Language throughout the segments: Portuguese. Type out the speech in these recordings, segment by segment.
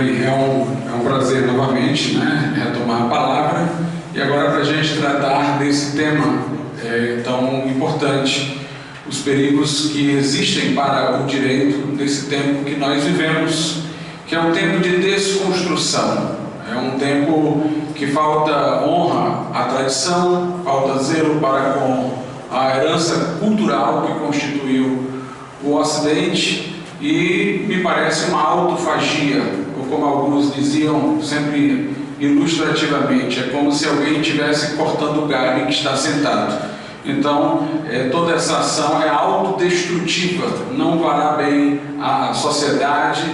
Bem, é um prazer novamente, retomar a palavra e agora para a gente tratar desse tema tão importante, os perigos que existem para o direito nesse tempo que nós vivemos, que é um tempo de desconstrução, é um tempo que falta honra à tradição, falta zelo para com a herança cultural que constituiu o Ocidente e me parece uma autofagia, ou como alguns diziam sempre ilustrativamente, é como se alguém estivesse cortando o galho em que está sentado. Então, toda essa ação é autodestrutiva, não fará bem à sociedade,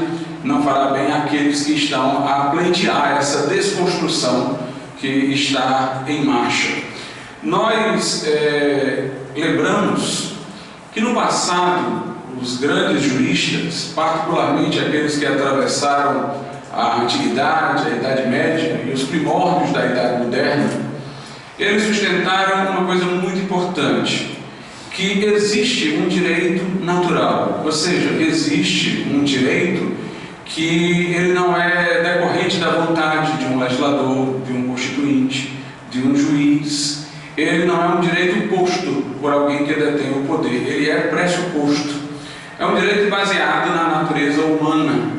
não fará bem àqueles que estão a pleitear essa desconstrução que está em marcha. Nós lembramos que no passado, os grandes juristas, particularmente aqueles que atravessaram a Antiguidade, a Idade Média e os primórdios da Idade Moderna, eles sustentaram uma coisa muito importante, que existe um direito natural, ou seja, existe um direito que ele não é decorrente da vontade de um legislador, de um constituinte, de um juiz. Ele não é um direito posto por alguém que detém o poder, ele é pressuposto. É um direito baseado na natureza humana,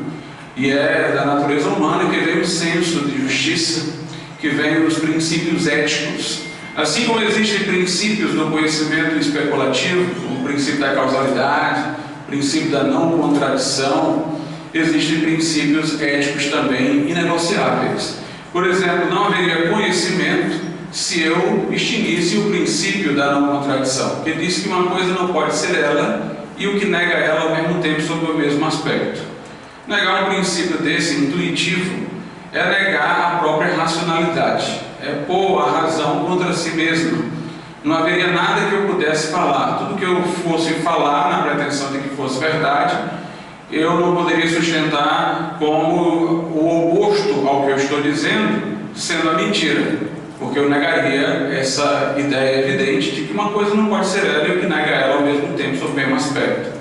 e é da natureza humana que vem o senso de justiça, que vem os princípios éticos. Assim como existem princípios do conhecimento especulativo, como o princípio da causalidade, o princípio da não contradição, existem princípios éticos também inegociáveis. Por exemplo, não haveria conhecimento se eu extinguisse o princípio da não contradição, que diz que uma coisa não pode ser ela e o que nega ela ao mesmo tempo sob o mesmo aspecto. Negar um princípio desse intuitivo é negar a própria racionalidade, é pôr a razão contra si mesma. Não haveria nada que eu pudesse falar, tudo que eu fosse falar na pretensão de que fosse verdade, eu não poderia sustentar como o oposto ao que eu estou dizendo, sendo a mentira, porque eu negaria essa ideia evidente de que uma coisa não pode ser ela e o que nega ela ao mesmo tempo sob o mesmo aspecto.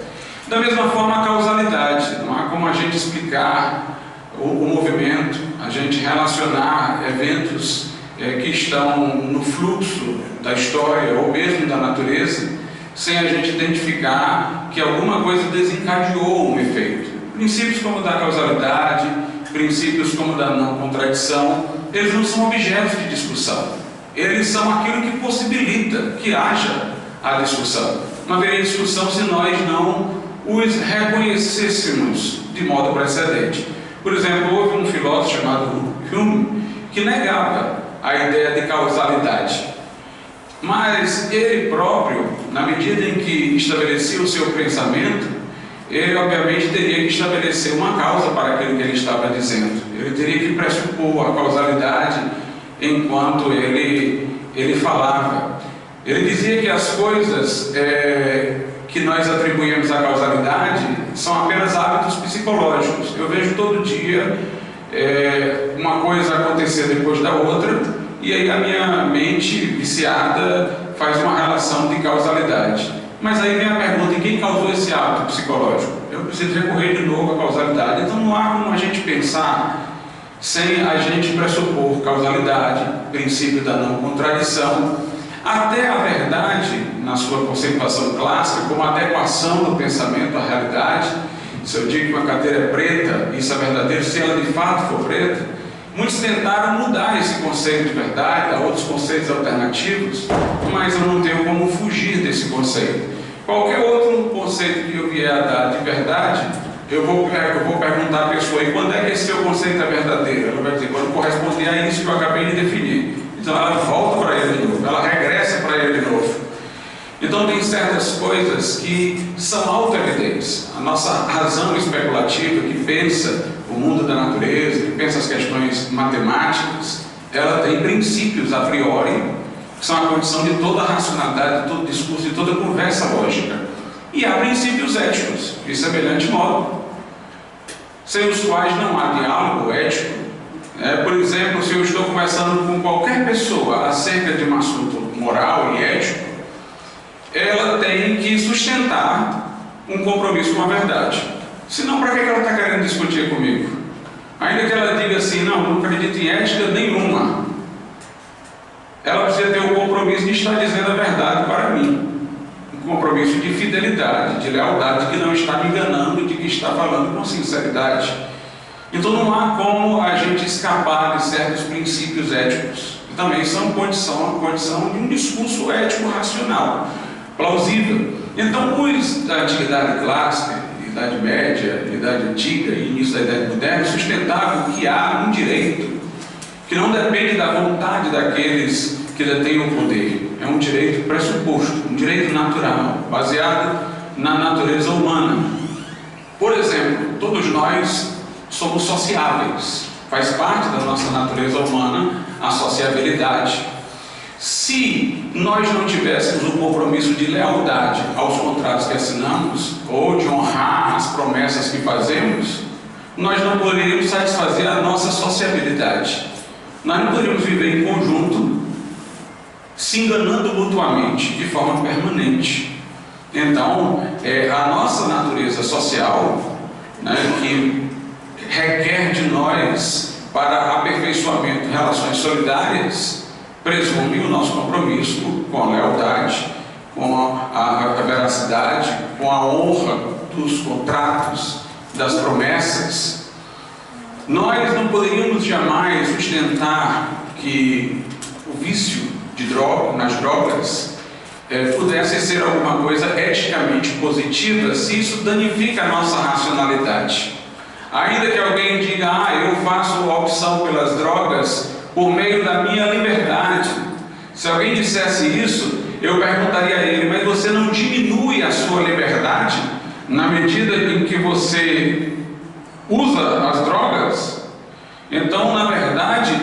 Da mesma forma, a causalidade, não há como a gente explicar o movimento, a gente relacionar eventos que estão no fluxo da história ou mesmo da natureza, sem a gente identificar que alguma coisa desencadeou um efeito. Princípios como o da causalidade, princípios como o da não contradição, eles não são objetos de discussão. Eles são aquilo que possibilita que haja a discussão. Não haveria discussão se nós não os reconhecêssemos de modo precedente. Por exemplo, houve um filósofo chamado Hume que negava a ideia de causalidade. Mas ele próprio, na medida em que estabelecia o seu pensamento, ele obviamente teria que estabelecer uma causa para aquilo que ele estava dizendo. Ele teria que pressupor a causalidade enquanto ele falava. Ele dizia que as coisas que nós atribuímos à causalidade são apenas hábitos psicológicos. Eu vejo todo dia uma coisa acontecer depois da outra, e aí a minha mente viciada faz uma relação de causalidade. Mas aí vem a pergunta, e quem causou esse hábito psicológico? Eu preciso recorrer de novo à causalidade. Então não há como a gente pensar sem a gente pressupor causalidade, princípio da não contradição, até a verdade, na sua conceituação clássica, como adequação do pensamento à realidade. Se eu digo que uma cadeira é preta, isso é verdadeiro, se ela de fato for preta, muitos tentaram mudar esse conceito de verdade, a outros conceitos alternativos, mas eu não tenho como fugir desse conceito. Qualquer outro conceito que eu vier a dar de verdade, eu vou perguntar à pessoa, e quando é que esse seu conceito é verdadeiro? Ela vai dizer, quando corresponder a isso que eu acabei de definir. Então ela volta para ele de novo, ela regressa para ele de novo. Então tem certas coisas que são auto-evidentes. A nossa razão especulativa, que pensa o mundo da natureza, que pensa as questões matemáticas, ela tem princípios a priori, que são a condição de toda a racionalidade, de todo discurso, de toda conversa lógica. E há princípios éticos, de semelhante modo, sem os quais não há diálogo ético. Por exemplo, se eu estou conversando com qualquer pessoa acerca de um assunto moral e ético, ela tem que sustentar um compromisso com a verdade. Senão, para que ela está querendo discutir comigo? Ainda que ela diga assim, não acredito em ética nenhuma, ela precisa ter o compromisso de estar dizendo a verdade para mim, um compromisso de fidelidade, de lealdade, de que não está me enganando, de que está falando com sinceridade. Então não há como a gente escapar de certos princípios éticos, que também são condição de um discurso ético racional, plausível. Então os da Antiguidade Clássica, Idade Média, Idade Antiga e início da Idade Moderna sustentavam que há um direito que não depende da vontade daqueles que detêm o poder. É um direito pressuposto, um direito natural, baseado na natureza humana. Por exemplo, todos nós somos sociáveis, faz parte da nossa natureza humana a sociabilidade. Se nós não tivéssemos o compromisso de lealdade aos contratos que assinamos, ou de honrar as promessas que fazemos, nós não poderíamos satisfazer a nossa sociabilidade. Nós não poderíamos viver em conjunto, se enganando mutuamente, de forma permanente. Então, a nossa natureza social, né, que requer de nós, para aperfeiçoamento de relações solidárias, presume o nosso compromisso com a lealdade, com a veracidade, com a honra dos contratos, das promessas. Nós não poderíamos jamais sustentar que o vício nas drogas pudesse ser alguma coisa eticamente positiva se isso danifica a nossa racionalidade. Ainda que alguém diga, eu faço a opção pelas drogas por meio da minha liberdade. Se alguém dissesse isso, eu perguntaria a ele, mas você não diminui a sua liberdade na medida em que você usa as drogas? Então, na verdade,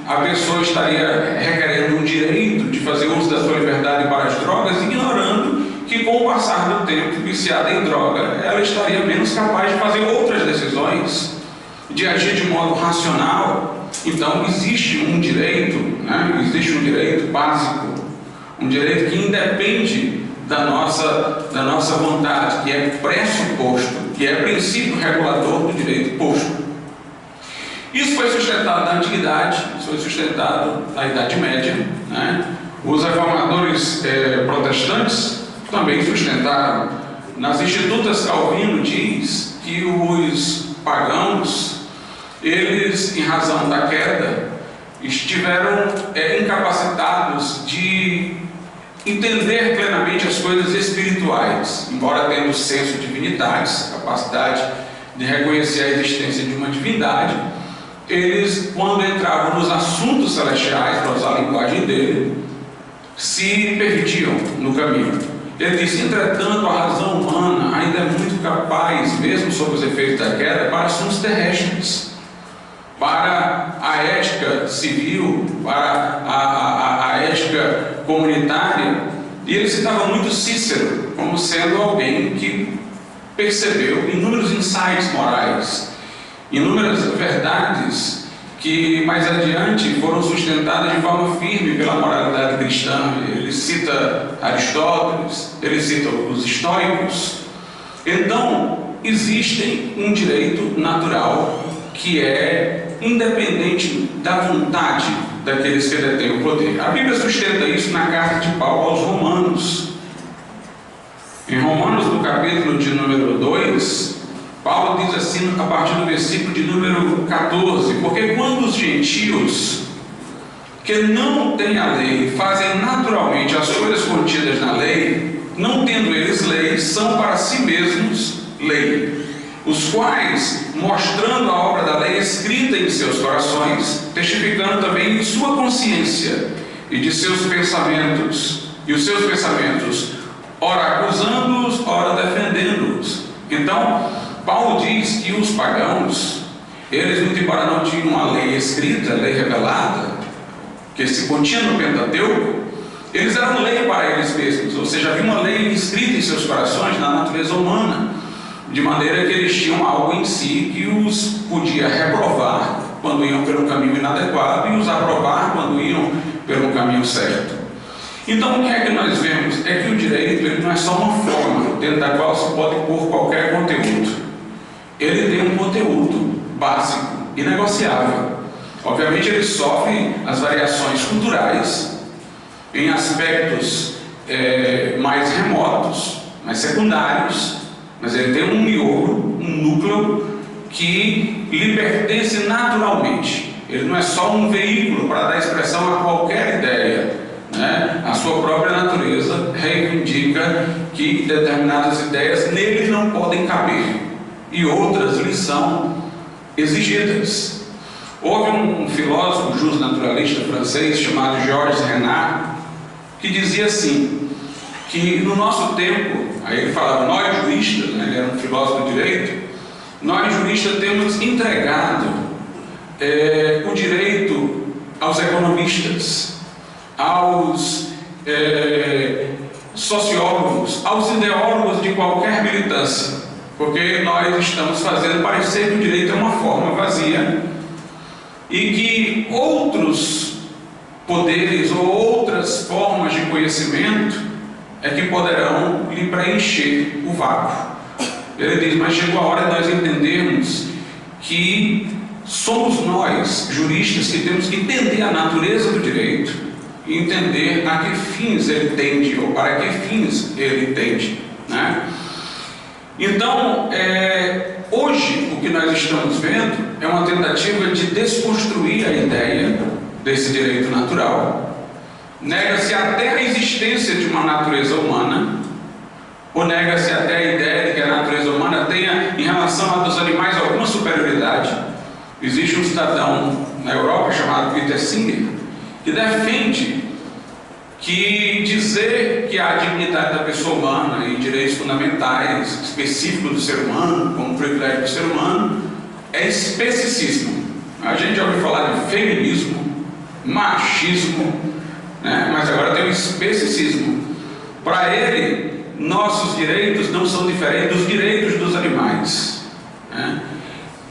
a pessoa estaria requerendo um direito de fazer uso da sua liberdade para as drogas, ignorando que com o passar do tempo, viciada em droga, ela estaria menos capaz de fazer outras decisões, de agir de modo racional. Então existe um direito, existe um direito básico, um direito que independe da nossa vontade, que é pressuposto, que é princípio regulador do direito posto. Isso foi sustentado na Antiguidade, isso foi sustentado na Idade Média, Os reformadores protestantes também sustentaram. Nas Institutas Calvino diz que os pagãos, eles, em razão da queda, estiveram incapacitados de entender plenamente as coisas espirituais, embora tendo senso de divindades, capacidade de reconhecer a existência de uma divindade. Eles, quando entravam nos assuntos celestiais, para usar a linguagem dele, se perdiam no caminho. Ele disse, entretanto, a razão humana ainda é muito capaz, mesmo sob os efeitos da queda, para assuntos terrestres, para a ética civil, para a ética comunitária. E ele citava muito Cícero como sendo alguém que percebeu inúmeros insights morais, inúmeras verdades que mais adiante foram sustentadas de forma firme pela moralidade cristã. Ele cita Aristóteles, ele cita os estoicos. Então, existe um direito natural que é independente da vontade daqueles que detêm o poder. A Bíblia sustenta isso na carta de Paulo aos Romanos. Em Romanos, no capítulo de número 2, Paulo diz assim, a partir do versículo de número 14, porque quando os gentios que não têm a lei fazem naturalmente as coisas contidas na lei, não tendo eles lei, são para si mesmos lei, os quais, mostrando a obra da lei escrita em seus corações, testificando também em sua consciência e de seus pensamentos, e os seus pensamentos, ora acusando-os, ora defendendo-os. Então, Paulo diz que os pagãos, eles, muito embora não tinham uma lei escrita, lei revelada, que se continha no Pentateuco, eles eram lei para eles mesmos, ou seja, havia uma lei escrita em seus corações, na natureza humana, de maneira que eles tinham algo em si que os podia reprovar quando iam pelo caminho inadequado e os aprovar quando iam pelo caminho certo. Então, o que é que nós vemos? É que o direito ele não é só uma forma dentro da qual se pode pôr qualquer conteúdo. Ele tem um conteúdo básico, inegociável. Obviamente ele sofre as variações culturais em aspectos mais remotos, mais secundários, mas ele tem um miolo, um núcleo que lhe pertence naturalmente. Ele não é só um veículo para dar expressão a qualquer ideia, né? A sua própria natureza reivindica que determinadas ideias nele não podem caber e outras lhe são exigidas. Houve um filósofo justnaturalista francês chamado Georges Renard que dizia assim, que no nosso tempo, aí ele falava, nós juristas, né, ele era um filósofo do direito, nós juristas temos entregado o direito aos economistas, aos sociólogos, aos ideólogos de qualquer militância, porque nós estamos fazendo parecer que o direito é uma forma vazia e que outros poderes ou outras formas de conhecimento é que poderão lhe preencher o vácuo. Ele diz, mas chegou a hora de nós entendermos que somos nós, juristas, que temos que entender a natureza do direito e entender a que fins ele tende, ou para que fins ele tende, né? Então, hoje, o que nós estamos vendo é uma tentativa de desconstruir a ideia desse direito natural. Nega-se até a existência de uma natureza humana, ou nega-se até a ideia de que a natureza humana tenha, em relação a dos animais, alguma superioridade. Existe um cidadão na Europa chamado Peter Singer, que defende que dizer que a dignidade da pessoa humana e direitos fundamentais específicos do ser humano, como privilégio do ser humano, é especicismo. A gente já ouviu falar de feminismo, machismo, né? Mas agora tem o especicismo. Para ele, nossos direitos não são diferentes dos direitos dos animais, né?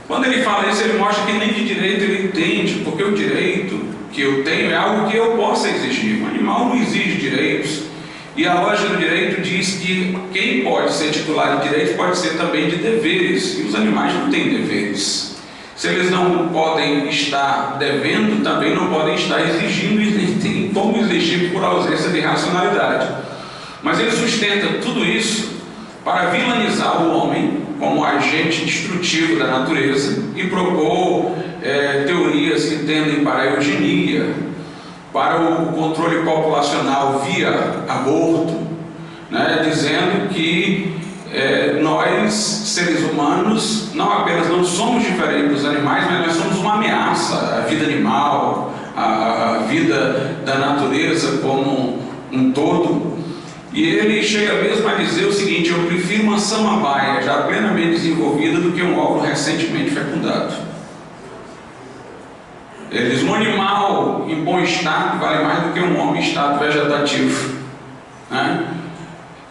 Quando ele fala isso, ele mostra que nem de direito ele entende, porque o direito que eu tenho é algo que eu possa exigir. O animal não exige direitos, e a lógica do direito diz que quem pode ser titular de direitos pode ser também de deveres, e os animais não têm deveres. Se eles não podem estar devendo, também não podem estar exigindo, e nem tem como exigir por ausência de racionalidade. Mas ele sustenta tudo isso para vilanizar o homem como agente destrutivo da natureza e propor teorias que tendem para a eugenia, para o controle populacional via aborto, né, dizendo que nós, seres humanos, não apenas não somos diferentes dos animais, mas nós somos uma ameaça à vida animal, à vida da natureza como um todo. E ele chega mesmo a dizer o seguinte: eu prefiro uma samambaia já plenamente desenvolvida do que um óvulo recentemente fecundado. Ele diz: um animal em bom estado vale mais do que um homem em estado vegetativo, né?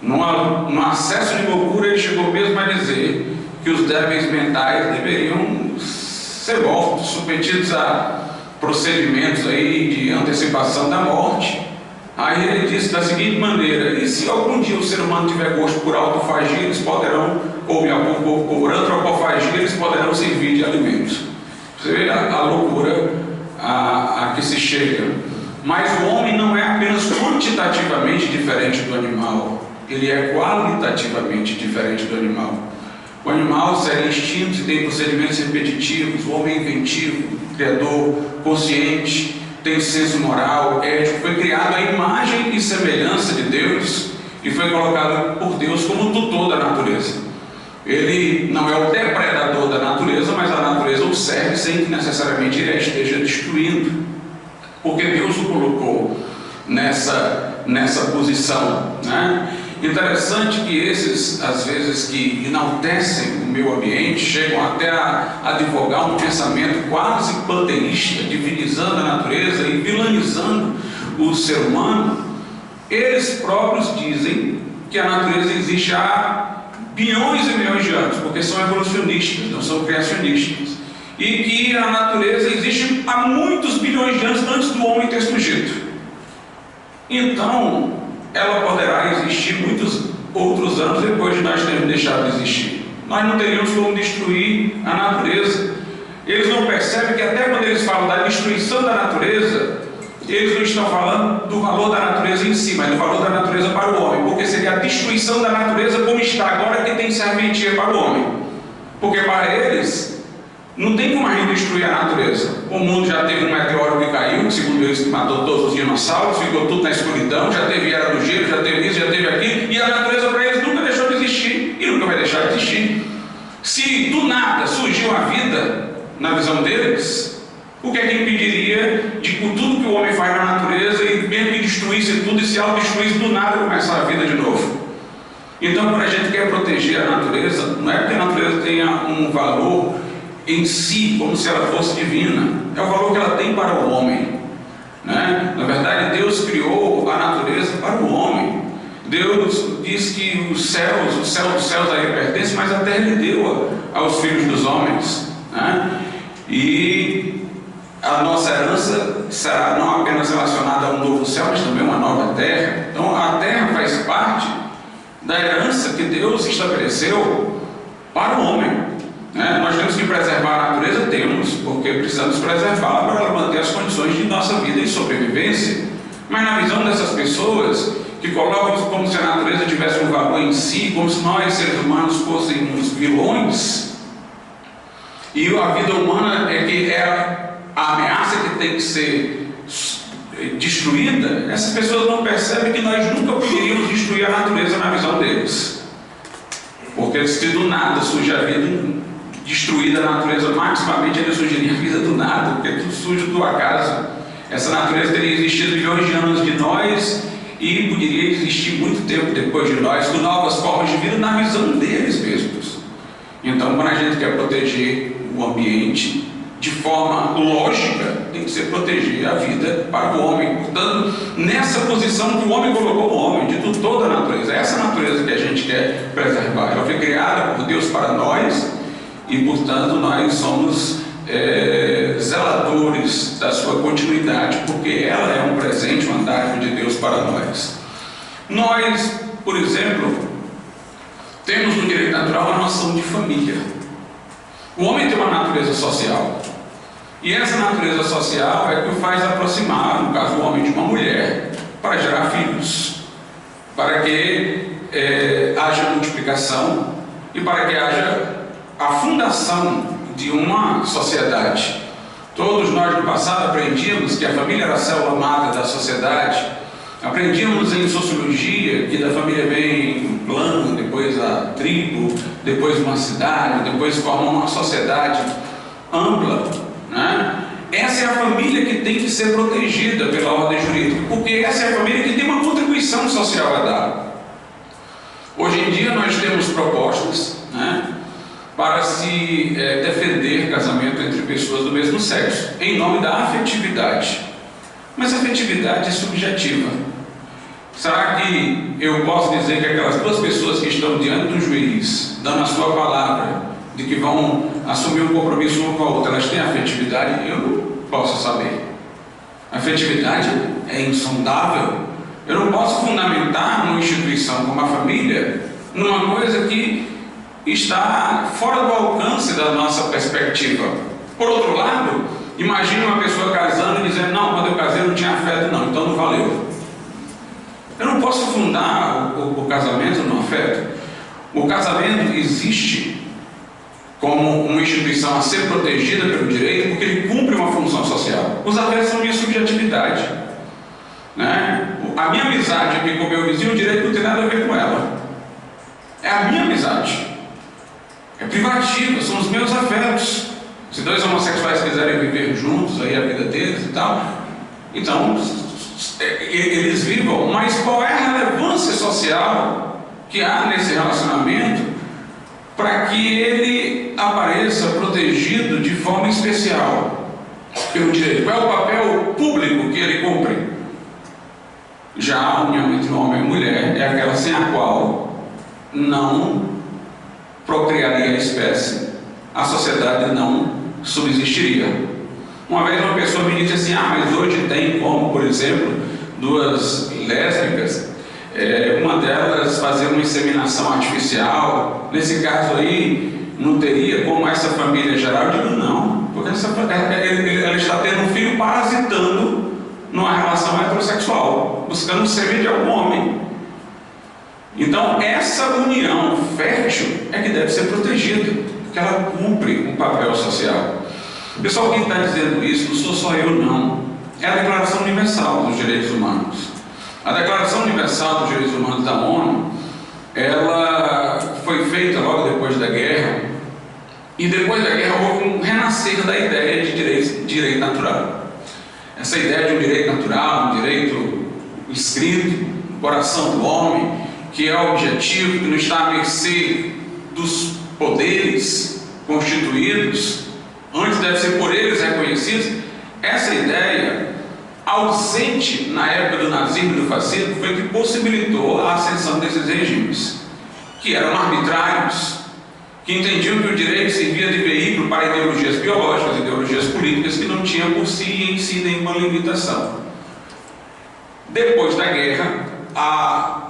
Num acesso de loucura, ele chegou mesmo a dizer que os débeis mentais deveriam ser mortos, submetidos a procedimentos aí de antecipação da morte. Aí ele disse da seguinte maneira: e se algum dia o ser humano tiver gosto por autofagia, eles poderão, ou por antropofagia, eles poderão servir de alimentos. Você vê a loucura a que se chega. Mas o homem não é apenas quantitativamente diferente do animal, ele é qualitativamente diferente do animal. O animal segue instintos e tem procedimentos repetitivos, o homem é inventivo, criador, consciente, tem senso moral, ético, foi criado à imagem e semelhança de Deus e foi colocado por Deus como tutor da natureza. Ele não é o depredador da natureza, mas a natureza o serve sem que necessariamente ele a esteja destruindo, porque Deus o colocou nessa posição, né? Interessante que esses, às vezes, que enaltecem o meio ambiente, chegam até a advogar um pensamento quase panteísta, divinizando a natureza e vilanizando o ser humano. Eles próprios dizem que a natureza existe há bilhões e milhões de anos, porque são evolucionistas, não são criacionistas, e que a natureza existe há muitos bilhões de anos antes do homem ter surgido. Então, ela poderá existir muitos outros anos depois de nós termos deixado de existir. Nós não teríamos como destruir a natureza. Eles não percebem que até quando eles falam da destruição da natureza, eles não estão falando do valor da natureza em si, mas do valor da natureza para o homem, porque seria a destruição da natureza como está agora que tem serventia para o homem. Porque para eles, não tem como a gente destruir a natureza. O mundo já teve um meteoro que caiu, que segundo eles matou todos os dinossauros, ficou tudo na escuridão, já teve era do gelo, já teve isso, já teve aquilo, e a natureza para eles nunca deixou de existir, e nunca vai deixar de existir. Se do nada surgiu a vida, na visão deles, o que é que impediria de, com tudo que o homem faz na natureza, e mesmo que destruísse tudo e se autodestruísse, do nada começar a vida de novo? Então, quando a gente quer proteger a natureza, não é porque a natureza tenha um valor em si, como se ela fosse divina, é o valor que ela tem para o homem, né? Na verdade, Deus criou a natureza para o homem. Deus diz que o céu dos céus a ele pertence, mas a terra ele deu aos filhos dos homens, né? E a nossa herança será não apenas relacionada a um novo céu, mas também uma nova terra. Então a terra faz parte da herança que Deus estabeleceu para o homem, né? Nós temos que preservar a natureza, porque precisamos preservá-la para ela manter as condições de nossa vida e sobrevivência. Mas na visão dessas pessoas que colocam como se a natureza tivesse um valor em si, como se nós seres humanos fôssemos vilões, e a vida humana é que é a ameaça que tem que ser destruída, essas pessoas não percebem que nós nunca poderíamos destruir a natureza na visão deles. Porque se do nada surge a vida destruída, a natureza maximamente ele surgiria a vida do nada, porque tudo surge do acaso. Essa natureza teria existido milhões de anos de nós e poderia existir muito tempo depois de nós, com novas formas de vida na visão deles mesmos. Então, quando a gente quer proteger o ambiente, de forma lógica, tem que ser proteger a vida para o homem. Portanto, nessa posição que o homem colocou o homem, de toda a natureza, essa natureza que a gente quer preservar, ela foi criada por Deus para nós e, portanto, nós somos zeladores da sua continuidade, porque ela é um presente, uma dádiva de Deus para nós. Nós, por exemplo, temos no direito natural a noção de família. O homem tem uma natureza social, e essa natureza social é que o faz aproximar, no caso o homem, de uma mulher, para gerar filhos, para que haja multiplicação e para que haja a fundação de uma sociedade. Todos nós no passado aprendíamos que a família era a célula máter da sociedade. Aprendíamos em sociologia que da família vem um clã, depois a tribo, depois uma cidade, depois forma uma sociedade ampla, né? Essa é a família que tem que ser protegida pela ordem jurídica, porque essa é a família que tem uma contribuição social a dar. Hoje em dia nós temos propostas, né, para se defender casamento entre pessoas do mesmo sexo, em nome da afetividade. Mas a afetividade é subjetiva. Será que eu posso dizer que aquelas duas pessoas que estão diante do juiz, dando a sua palavra, de que vão assumir um compromisso uma com a outra, elas têm afetividade? Eu não posso saber. A afetividade é insondável. Eu não posso fundamentar uma instituição como a família numa coisa que está fora do alcance da nossa perspectiva. Por outro lado, imagine uma pessoa casando e dizendo: não, quando eu casei não tinha afeto, não, então não valeu. Eu não posso fundar o casamento no afeto. O casamento existe como uma instituição a ser protegida pelo direito, porque ele cumpre uma função social. Os afetos são minha subjetividade, né? A minha amizade aqui com o meu vizinho, o direito não tem nada a ver com ela. É a minha amizade. É privativa, são os meus afetos. Se dois homossexuais quiserem viver juntos, aí a vida deles e tal, então eles vivam. Mas qual é a relevância social que há nesse relacionamento para que ele apareça protegido de forma especial pelo direito? Qual é o papel público que ele cumpre? Já a união entre homem e mulher é aquela sem a qual não procriaria a espécie, a sociedade não subsistiria. Uma vez uma pessoa me disse assim: mas hoje tem como, por exemplo, duas lésbicas, uma delas fazer uma inseminação artificial. Nesse caso aí, não teria como essa família gerar? Eu digo: não, porque ela está tendo um filho parasitando numa relação heterossexual, buscando o sêmen de algum homem. Então, essa união fértil é que deve ser protegida, porque ela cumpre um papel social. Pessoal, quem está dizendo isso não sou só eu, não. É a Declaração Universal dos Direitos Humanos. A Declaração Universal dos Direitos Humanos da ONU, ela foi feita logo depois da guerra, e depois da guerra houve um renascer da ideia de direito natural. Essa ideia de um direito natural, um direito escrito no coração do homem, que é objetivo, que não está à mercê dos poderes constituídos, antes deve ser por eles reconhecidos. Essa ideia, ausente na época do nazismo e do fascismo, foi que possibilitou a ascensão desses regimes, que eram arbitrários, que entendiam que o direito servia de veículo para ideologias biológicas, ideologias políticas, que não tinham por si e em si nenhuma limitação. Depois da guerra, a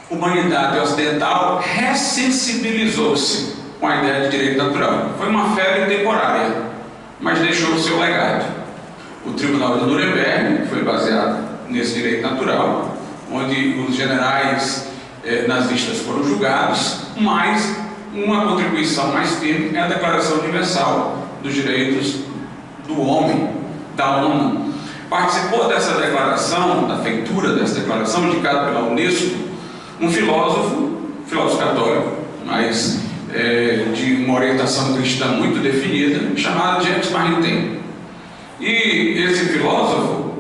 humanidade ocidental ressensibilizou-se com a ideia de direito natural. Foi uma febre temporária, mas deixou o seu legado. O Tribunal de Nuremberg foi baseado nesse direito natural, onde os generais nazistas foram julgados, mas uma contribuição mais firme é a Declaração Universal dos Direitos do Homem, da ONU. Participou dessa declaração, da feitura dessa declaração, indicado pela Unesco, um filósofo católico, mas de uma orientação cristã muito definida, chamado James Maritain. E esse filósofo,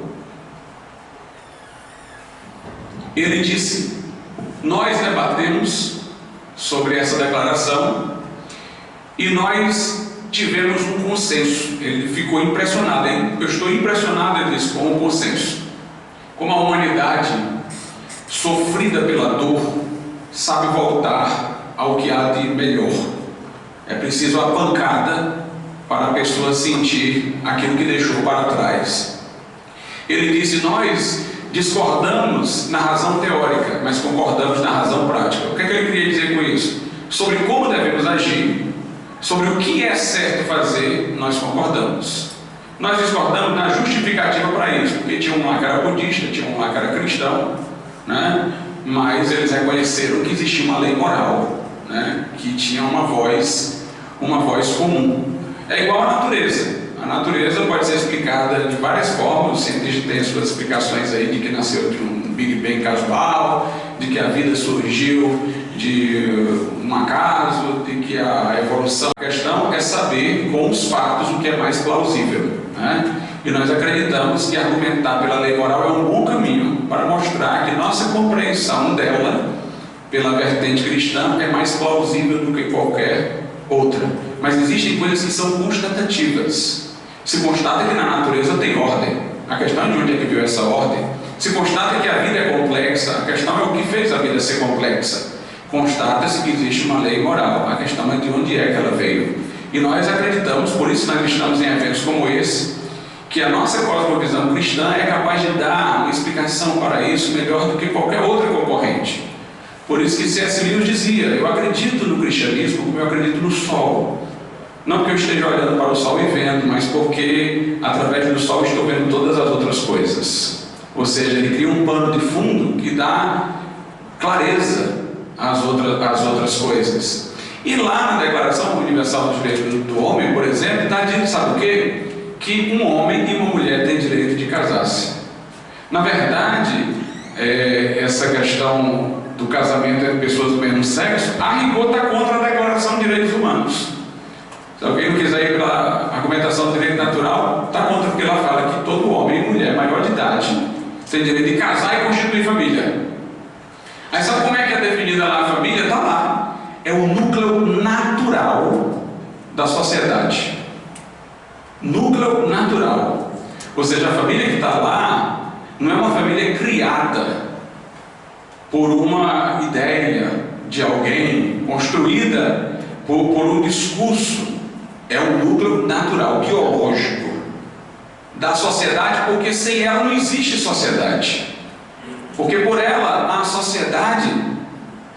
ele disse: nós debatemos sobre essa declaração e nós tivemos um consenso. Ele ficou impressionado, eu estou impressionado, ele disse, com o consenso. Como a humanidade, sofrida pela dor, sabe voltar ao que há de melhor. É preciso a pancada para a pessoa sentir aquilo que deixou para trás. Ele disse: nós discordamos na razão teórica, mas concordamos na razão prática. O que é que ele queria dizer com isso? Sobre como devemos agir, sobre o que é certo fazer, nós concordamos. Nós discordamos na justificativa para isso, porque tinha um lá que era budista, tinha um lá que era cristão, né? Mas eles reconheceram que existia uma lei moral, né? Que tinha uma voz comum. É igual à natureza. A natureza pode ser explicada de várias formas. Os cientistas têm as suas explicações aí de que nasceu de um Big Bang casual, de que a vida surgiu de um acaso, de que a evolução... A questão é saber com os fatos o que é mais plausível, né? E nós acreditamos que argumentar pela lei moral é um bom caminho para mostrar que nossa compreensão dela, pela vertente cristã, é mais plausível do que qualquer outra. Mas existem coisas que são constatativas. Se constata que na natureza tem ordem. A questão é de onde é que veio essa ordem. Se constata que a vida é complexa, a questão é o que fez a vida ser complexa. Constata-se que existe uma lei moral, a questão é de onde é que ela veio. E nós acreditamos, por isso nós estamos em eventos como esse, que a nossa cosmovisão cristã é capaz de dar uma explicação para isso melhor do que qualquer outra concorrente. Por isso que C.S. Lewis dizia: eu acredito no cristianismo como eu acredito no sol. Não porque eu esteja olhando para o sol e vendo, mas porque através do sol estou vendo todas as outras coisas. Ou seja, ele cria um pano de fundo que dá clareza às outras coisas. E lá na Declaração Universal dos Direitos do Homem, por exemplo, está dito, sabe o quê? Que um homem e uma mulher têm direito de casar-se. Na verdade, essa questão do casamento entre pessoas do mesmo sexo, a rigor está contra a Declaração de Direitos Humanos. Se alguém não quiser ir pela argumentação do direito natural, está contra, porque ela fala que todo homem e mulher maior de idade tem direito de casar e constituir família. Aí sabe como é que é definida lá a família? Está lá. É o núcleo natural da sociedade. Núcleo natural. Ou seja, a família que está lá não é uma família criada por uma ideia de alguém, construída por um discurso. É um núcleo natural, biológico da sociedade, porque sem ela não existe sociedade. Porque por ela a sociedade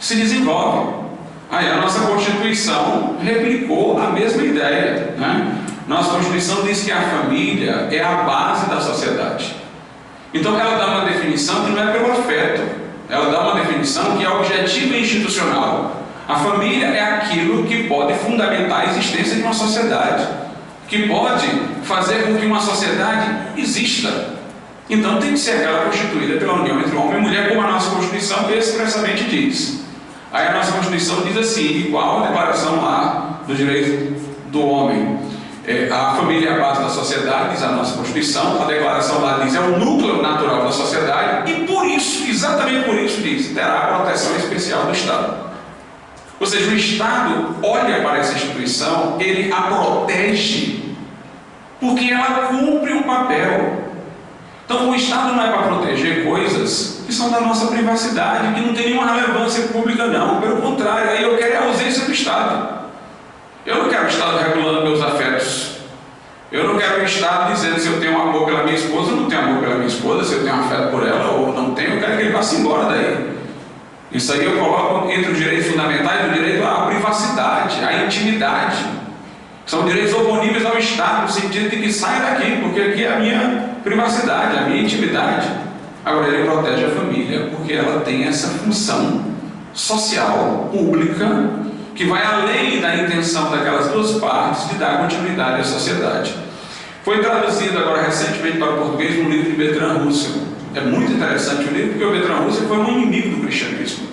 se desenvolve. Aí a nossa Constituição replicou a mesma ideia, né? Nossa Constituição diz que a família é a base da sociedade. Então ela dá uma definição que não é pelo afeto, ela dá uma definição que é objetiva e institucional. A família é aquilo que pode fundamentar a existência de uma sociedade, que pode fazer com que uma sociedade exista. Então tem que ser aquela constituída pela união entre homem e mulher, como a nossa Constituição expressamente diz. Aí a nossa Constituição diz assim, igual a declaração lá do direito do homem. A família é a base da sociedade, diz a nossa Constituição, a declaração lá diz é o núcleo natural da sociedade, e por isso, exatamente por isso diz, terá a proteção especial do Estado. Ou seja, o Estado olha para essa instituição, ele a protege, porque ela cumpre um papel. Então o Estado não é para proteger coisas que são da nossa privacidade, que não tem nenhuma relevância pública não, pelo contrário, aí eu quero a ausência do Estado. Eu não quero o Estado regulando meus afetos. Eu não quero o Estado dizendo se eu tenho amor pela minha esposa ou não tenho amor pela minha esposa, se eu tenho afeto por ela ou não tenho, eu quero que ele vá-se embora daí. Isso aí eu coloco entre os direitos fundamentais o direito à privacidade, à intimidade. São direitos oponíveis ao Estado, no sentido de que saia daqui, porque aqui é a minha privacidade, a minha intimidade. Agora ele protege a família, porque ela tem essa função social, pública, que vai além da intenção daquelas duas partes de dar continuidade à sociedade. Foi traduzido agora recentemente para o português um livro de Bertrand Russell. É muito interessante o livro, porque o Bertrand Russell foi um inimigo do cristianismo,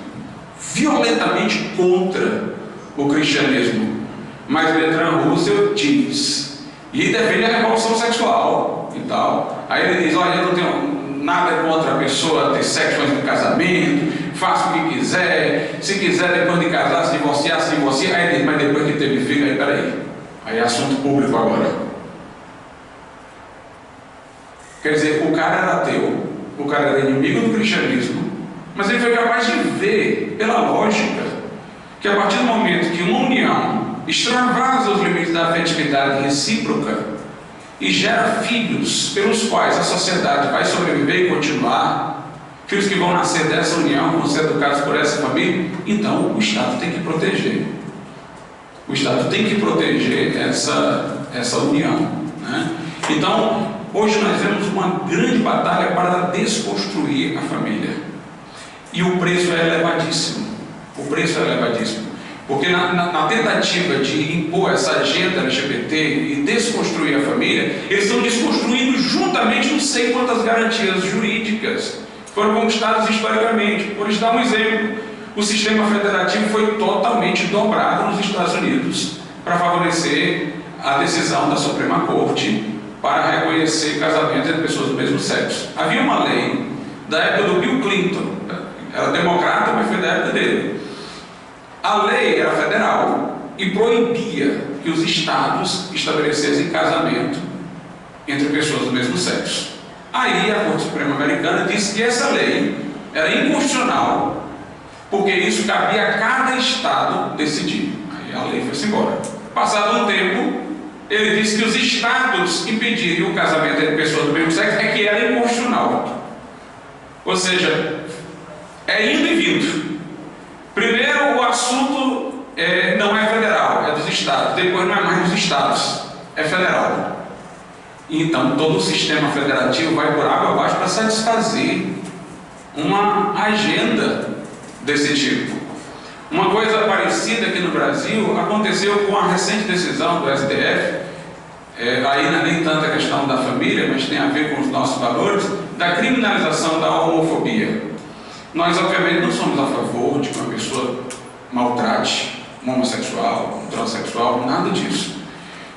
violentamente contra o cristianismo. Mas Bertrand Russell diz, e defende a revolução sexual e tal. Aí ele diz, olha, eu não tenho nada contra a pessoa ter sexo antes do casamento, faça o que quiser, se quiser depois de casar, se divorciar, se divorcia. Aí ele diz, mas depois que teve filho, aí peraí, aí é assunto público agora. Quer dizer, o cara era ateu, o cara era inimigo do cristianismo, mas ele foi capaz de ver, pela lógica, que a partir do momento que uma união extravasa os limites da afetividade recíproca e gera filhos pelos quais a sociedade vai sobreviver e continuar, filhos que vão nascer dessa união, vão ser educados por essa família, então o Estado tem que proteger. O Estado tem que proteger essa união, né? Então, hoje nós vemos uma grande batalha para desconstruir a família. E o preço é elevadíssimo. O preço é elevadíssimo. Porque na tentativa de impor essa agenda LGBT e desconstruir a família, eles estão desconstruindo juntamente não sei quantas garantias jurídicas que foram conquistadas historicamente. Por dar um exemplo, o sistema federativo foi totalmente dobrado nos Estados Unidos para favorecer a decisão da Suprema Corte para reconhecer casamento entre pessoas do mesmo sexo. Havia uma lei da época do Bill Clinton, era democrata, mas foi da época dele. A lei era federal e proibia que os estados estabelecessem casamento entre pessoas do mesmo sexo. Aí a Corte Suprema Americana disse que essa lei era inconstitucional, porque isso cabia a cada estado decidir. Aí a lei foi-se embora. Passado um tempo, ele disse que os estados impediriam o casamento entre pessoas do mesmo sexo, é que era inconstitucional. Ou seja, é indo e vindo. Primeiro, o assunto não é federal, é dos estados. Depois não é mais dos estados, é federal. Então, todo o sistema federativo vai por água abaixo para satisfazer uma agenda desse tipo. Uma coisa parecida aqui no Brasil aconteceu com a recente decisão do STF, aí não é nem tanta questão da família, mas tem a ver com os nossos valores, da criminalização da homofobia. Nós, obviamente, não somos a favor de que uma pessoa maltrate um homossexual, um transexual, nada disso.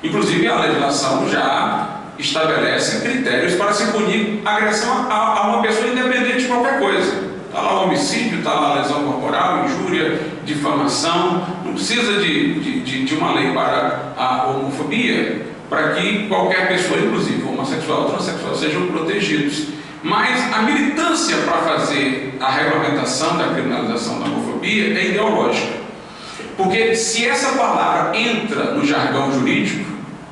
Inclusive, a legislação já estabelece critérios para se punir agressão a uma pessoa independente de qualquer coisa. Está lá o homicídio, está lá a lesão corporal, injúria, difamação. Não precisa de uma lei para a homofobia, para que qualquer pessoa, inclusive homossexual ou transexual, sejam protegidos. Mas a militância para fazer a regulamentação da criminalização da homofobia é ideológica. Porque se essa palavra entra no jargão jurídico,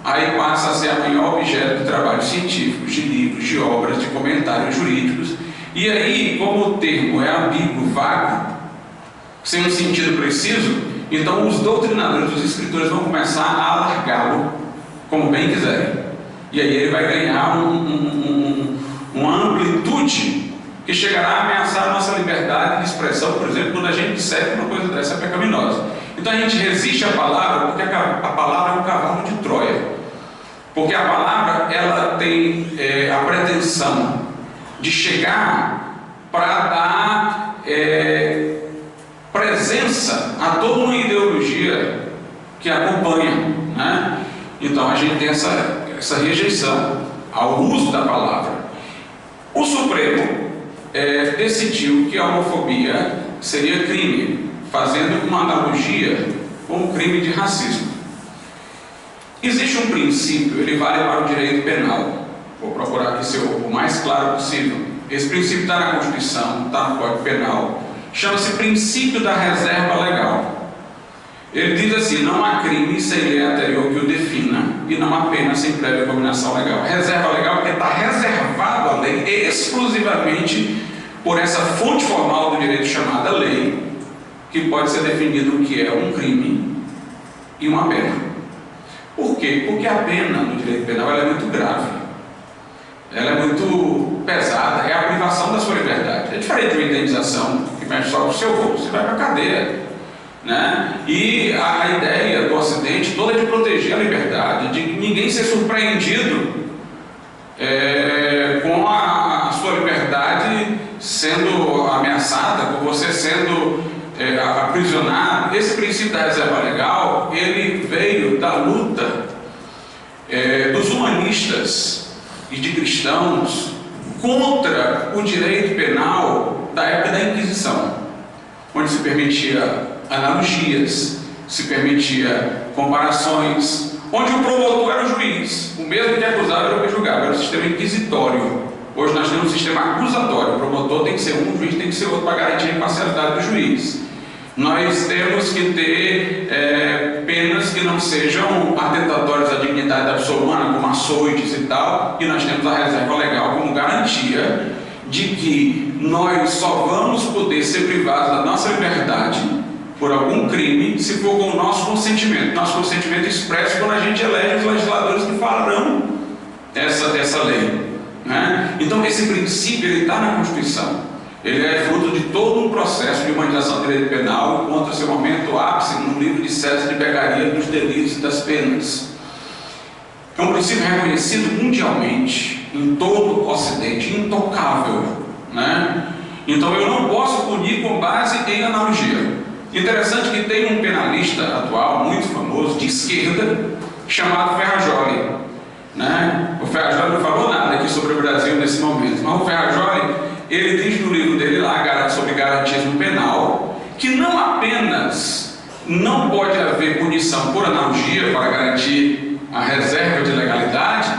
aí passa a ser a maior objeto de trabalhos científicos, de livros, de obras, de comentários jurídicos. E aí, como o termo é ambíguo, vago, sem um sentido preciso, então os doutrinadores, os escritores vão começar a alargá-lo como bem quiserem. E aí ele vai ganhar uma amplitude que chegará a ameaçar a nossa liberdade de expressão, por exemplo, quando a gente disser que uma coisa dessa é pecaminosa. Então a gente resiste à palavra porque a palavra é um cavalo de Troia. Porque a palavra, ela tem a pretensão de chegar para dar presença a toda uma ideologia que acompanha, né? Então a gente tem essa rejeição ao uso da palavra. O Supremo decidiu que a homofobia seria crime, fazendo uma analogia com o crime de racismo. Existe um princípio, ele vale para o direito penal. Vou procurar aqui ser o mais claro possível. Esse princípio está na Constituição, está no Código Penal. Chama-se princípio da reserva legal. Ele diz assim: não há crime sem lei anterior que o defina e não há pena sem prévia combinação legal. Reserva legal porque está reservado à lei exclusivamente por essa fonte formal do direito chamada lei, que pode ser definido o que é um crime e uma pena. Por quê? Porque a pena no direito penal ela é muito grave, ela é muito pesada, é a privação da sua liberdade. É diferente de uma indenização que mexe só com o seu bolso, você vai para a cadeia, né? E a ideia do Ocidente toda é de proteger a liberdade, de ninguém ser surpreendido com a sua liberdade sendo ameaçada, com você sendo aprisionado. Esse princípio da reserva legal, ele veio da luta dos humanistas e de cristãos contra o direito penal da época da Inquisição, onde se permitia analogias, se permitia comparações, onde o promotor era o juiz, o mesmo que acusava era o que julgava, era o sistema inquisitório. Hoje nós temos um sistema acusatório, o promotor tem que ser um, o juiz tem que ser outro para garantir a imparcialidade do juiz. Nós temos que ter penas que não sejam atentatórias à dignidade da pessoa humana, como açoites e tal, e nós temos a reserva legal como garantia de que nós só vamos poder ser privados da nossa liberdade por algum crime se for com o nosso consentimento. Nosso consentimento expresso quando a gente elege os legisladores que farão essa lei, né? Então esse princípio está na Constituição. Ele é fruto de todo um processo de humanização do direito penal, encontra seu momento ápice no livro de César de Beccaria dos delitos e das penas. É um princípio reconhecido mundialmente, em todo o Ocidente, intocável, né? Então eu não posso punir com base em analogia. Interessante que tem um penalista atual, muito famoso, de esquerda, chamado Ferrajoli, né? O Ferrajoli não falou nada aqui sobre o Brasil nesse momento, mas o Ferrajoli, ele diz no livro dele lá, sobre garantismo penal, que não apenas não pode haver punição por analogia para garantir a reserva de legalidade,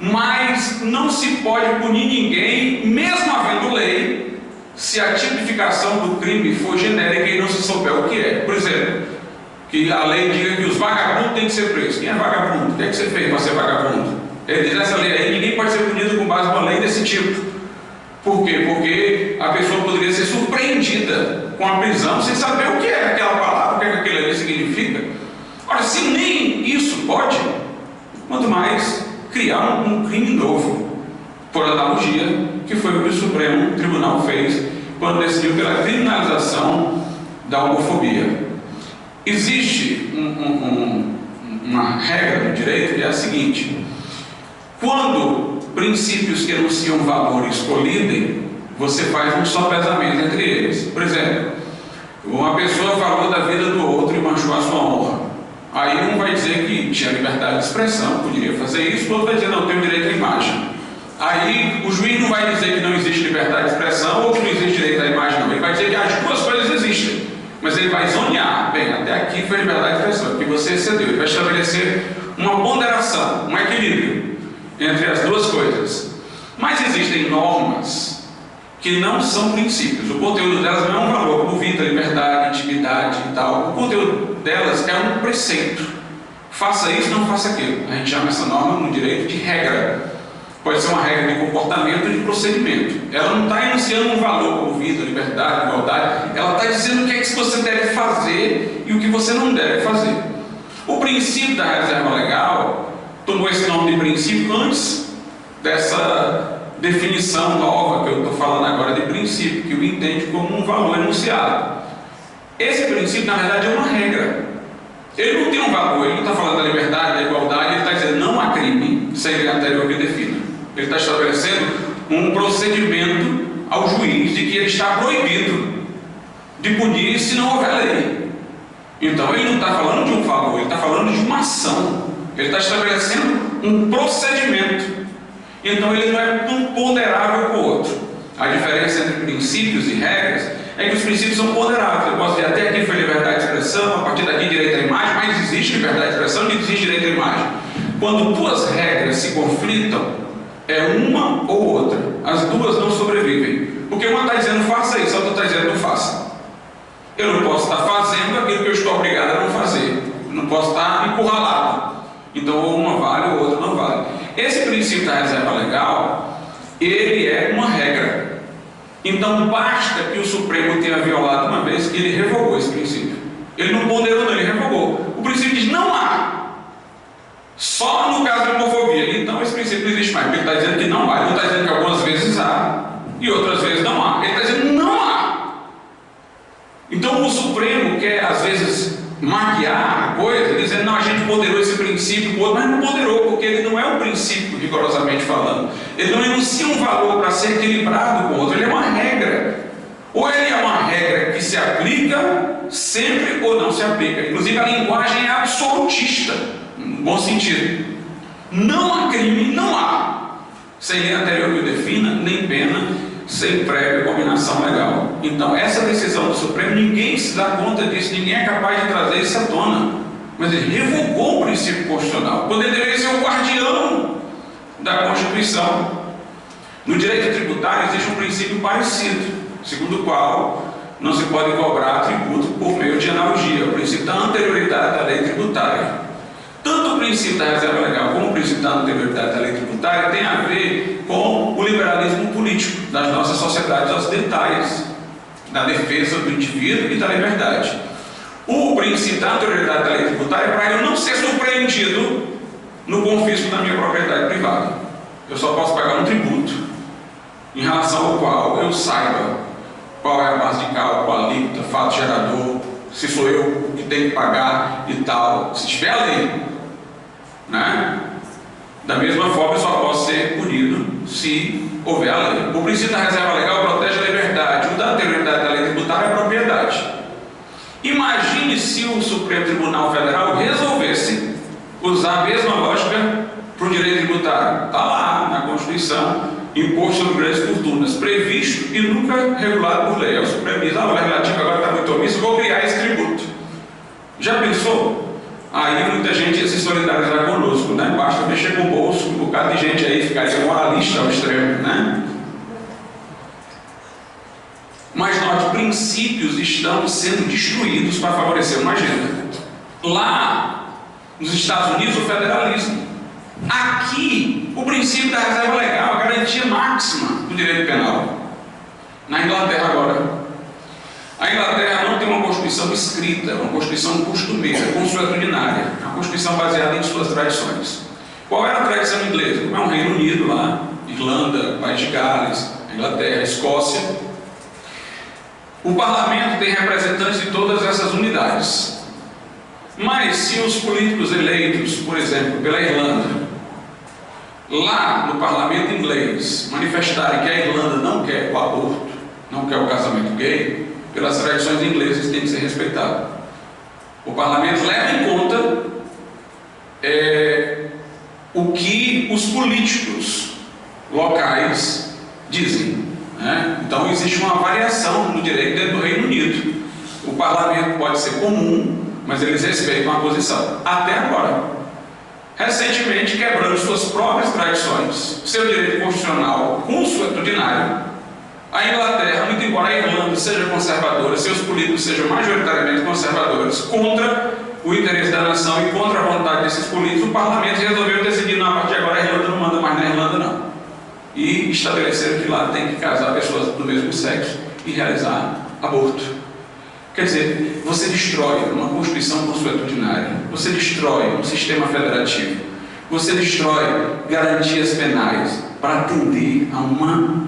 mas não se pode punir ninguém, mesmo havendo lei, se a tipificação do crime for genérica e não se souber o que é. Por exemplo, que a lei diga que os vagabundos têm que ser presos. Quem é vagabundo? O que é que você fez para ser vagabundo? Ele diz nessa lei aí, ninguém pode ser punido com base numa lei desse tipo. Por quê? Porque a pessoa poderia ser surpreendida com a prisão sem saber o que é aquela palavra, o que é que aquilo ali significa. Ora, se nem isso pode, quanto mais criar um crime novo, por analogia, que foi o que o Supremo Tribunal fez quando decidiu pela criminalização da homofobia. Existe uma regra no direito que é a seguinte: quando princípios que anunciam valores colidem, você faz um sopesamento entre eles. Por exemplo, uma pessoa falou da vida do outro e manchou a sua honra. Aí um vai dizer que tinha liberdade de expressão, poderia fazer isso, o outro vai dizer não, tem o direito à imagem. Aí o juiz não vai dizer que não existe liberdade de expressão ou que não existe direito à imagem, não. Ele vai dizer que as duas coisas existem, mas ele vai zonear. Bem, até aqui foi liberdade de expressão, que você excedeu. Ele vai estabelecer uma ponderação, um equilíbrio entre as duas coisas. Mas existem normas que não são princípios. O conteúdo delas não é um valor, como vida, liberdade, intimidade e tal. O conteúdo delas é um preceito. Faça isso, não faça aquilo. A gente chama essa norma no direito de regra. Pode ser uma regra de comportamento ou de procedimento. Ela não está enunciando um valor como vida, liberdade, igualdade. Ela está dizendo o que é que você deve fazer e o que você não deve fazer. O princípio da reserva legal, tomou esse nome de princípio antes dessa definição nova que eu estou falando agora de princípio, que o entende como um valor enunciado. Esse princípio, na verdade, é uma regra. Ele não tem um valor, ele não está falando da liberdade, da igualdade, ele está dizendo não há crime sem lei anterior que defina. Ele está estabelecendo um procedimento ao juiz de que ele está proibido de punir se não houver lei. Então ele não está falando de um valor, ele está falando de uma ação. Ele está estabelecendo um procedimento. Então ele não é tão ponderável com o outro. A diferença entre princípios e regras é que os princípios são ponderáveis. Eu posso dizer, até aqui foi liberdade de expressão, a partir daqui direito à imagem, mas existe liberdade de expressão e existe direito à imagem. Quando duas regras se conflitam, é uma ou outra. As duas não sobrevivem. Porque uma está dizendo faça isso, a outra está dizendo não faça. Eu não posso estar fazendo aquilo que eu estou obrigado a não fazer. Eu não posso estar encurralado. Então ou uma vale ou outra não vale. Esse princípio da reserva legal, ele é uma regra. Então basta que o Supremo tenha violado uma vez que ele revogou esse princípio. Ele não ponderou, não, ele revogou. O princípio diz não há. Só no caso de homofobia. Então esse princípio não existe mais. Porque ele está dizendo que não há. Ele não está dizendo que algumas vezes há e outras vezes não há. Ele está dizendo não há. Então o Supremo quer às vezes maquiar a coisa, dizendo não, a gente ponderou esse princípio com o outro, mas não ponderou, porque ele não é um princípio, rigorosamente falando. Ele não enuncia um valor para ser equilibrado com o outro, ele é uma regra. Ou ele é uma regra que se aplica sempre ou não se aplica. Inclusive a linguagem é absolutista, no bom sentido. Não há crime, não há. Sem lei anterior que o defina, nem pena, sem prévia combinação legal. Então essa decisão do Supremo, ninguém se dá conta disso, ninguém é capaz de trazer isso à tona. Mas ele revogou o princípio constitucional. O poder deveria ser o guardião da Constituição. No direito tributário existe um princípio parecido, segundo o qual não se pode cobrar tributo por meio de analogia, o princípio da anterioridade da lei tributária. Tanto o princípio da reserva legal como o princípio da anterioridade da lei tributária tem a ver com o liberalismo político das nossas sociedades ocidentais, da defesa do indivíduo e da liberdade. O princípio da anterioridade da lei tributária é para eu não ser surpreendido no confisco da minha propriedade privada. Eu só posso pagar um tributo em relação ao qual eu saiba qual é a base de cálculo, a alíquota, fato gerador, se sou eu que tenho que pagar e tal, se tiver a lei, né? Da mesma forma eu só posso ser punido se houver a lei. O princípio da reserva legal protege a liberdade, o da anterioridade da lei tributária é a propriedade. Imagine se o Supremo Tribunal Federal resolvesse usar a mesma lógica para o direito tributário. Está lá na Constituição, imposto sobre grandes fortunas, previsto e nunca regulado por lei. É o Supremo diz, o legislativo agora está muito omisso, vou criar esse tributo. Já pensou? Aí muita gente ia se solidarizar conosco, né? Basta mexer com o bolso, um bocado de gente aí ficaria moralista ao extremo, né? Mas note, princípios estão sendo destruídos para favorecer uma agenda. Lá nos Estados Unidos, o federalismo. Aqui, o princípio da reserva legal, a garantia máxima do direito penal. Na Inglaterra agora. A Inglaterra não tem uma Constituição escrita, uma Constituição costumeira, consuetudinária, uma Constituição baseada em suas tradições. Qual era a tradição inglesa? Como é um Reino Unido lá, Irlanda, País de Gales, Inglaterra, Escócia. O parlamento tem representantes de todas essas unidades. Mas se os políticos eleitos, por exemplo, pela Irlanda, lá no parlamento inglês, manifestarem que a Irlanda não quer o aborto, não quer o casamento gay, pelas tradições inglesas tem que ser respeitado. O parlamento leva em conta o que os políticos locais dizem, né? Então existe uma variação no direito dentro do Reino Unido. O parlamento pode ser comum, mas eles respeitam a posição. Até agora. Recentemente, quebrando suas próprias tradições, seu direito constitucional consuetudinário, a Inglaterra, muito embora a Irlanda seja conservadora, seus políticos sejam majoritariamente conservadores, contra o interesse da nação e contra a vontade desses políticos, o parlamento resolveu decidir, não, a partir de agora a Irlanda não manda mais na Irlanda, não. E estabeleceram que lá tem que casar pessoas do mesmo sexo e realizar aborto. Quer dizer, você destrói uma Constituição consuetudinária, você destrói um sistema federativo, Você destrói garantias penais para atender a uma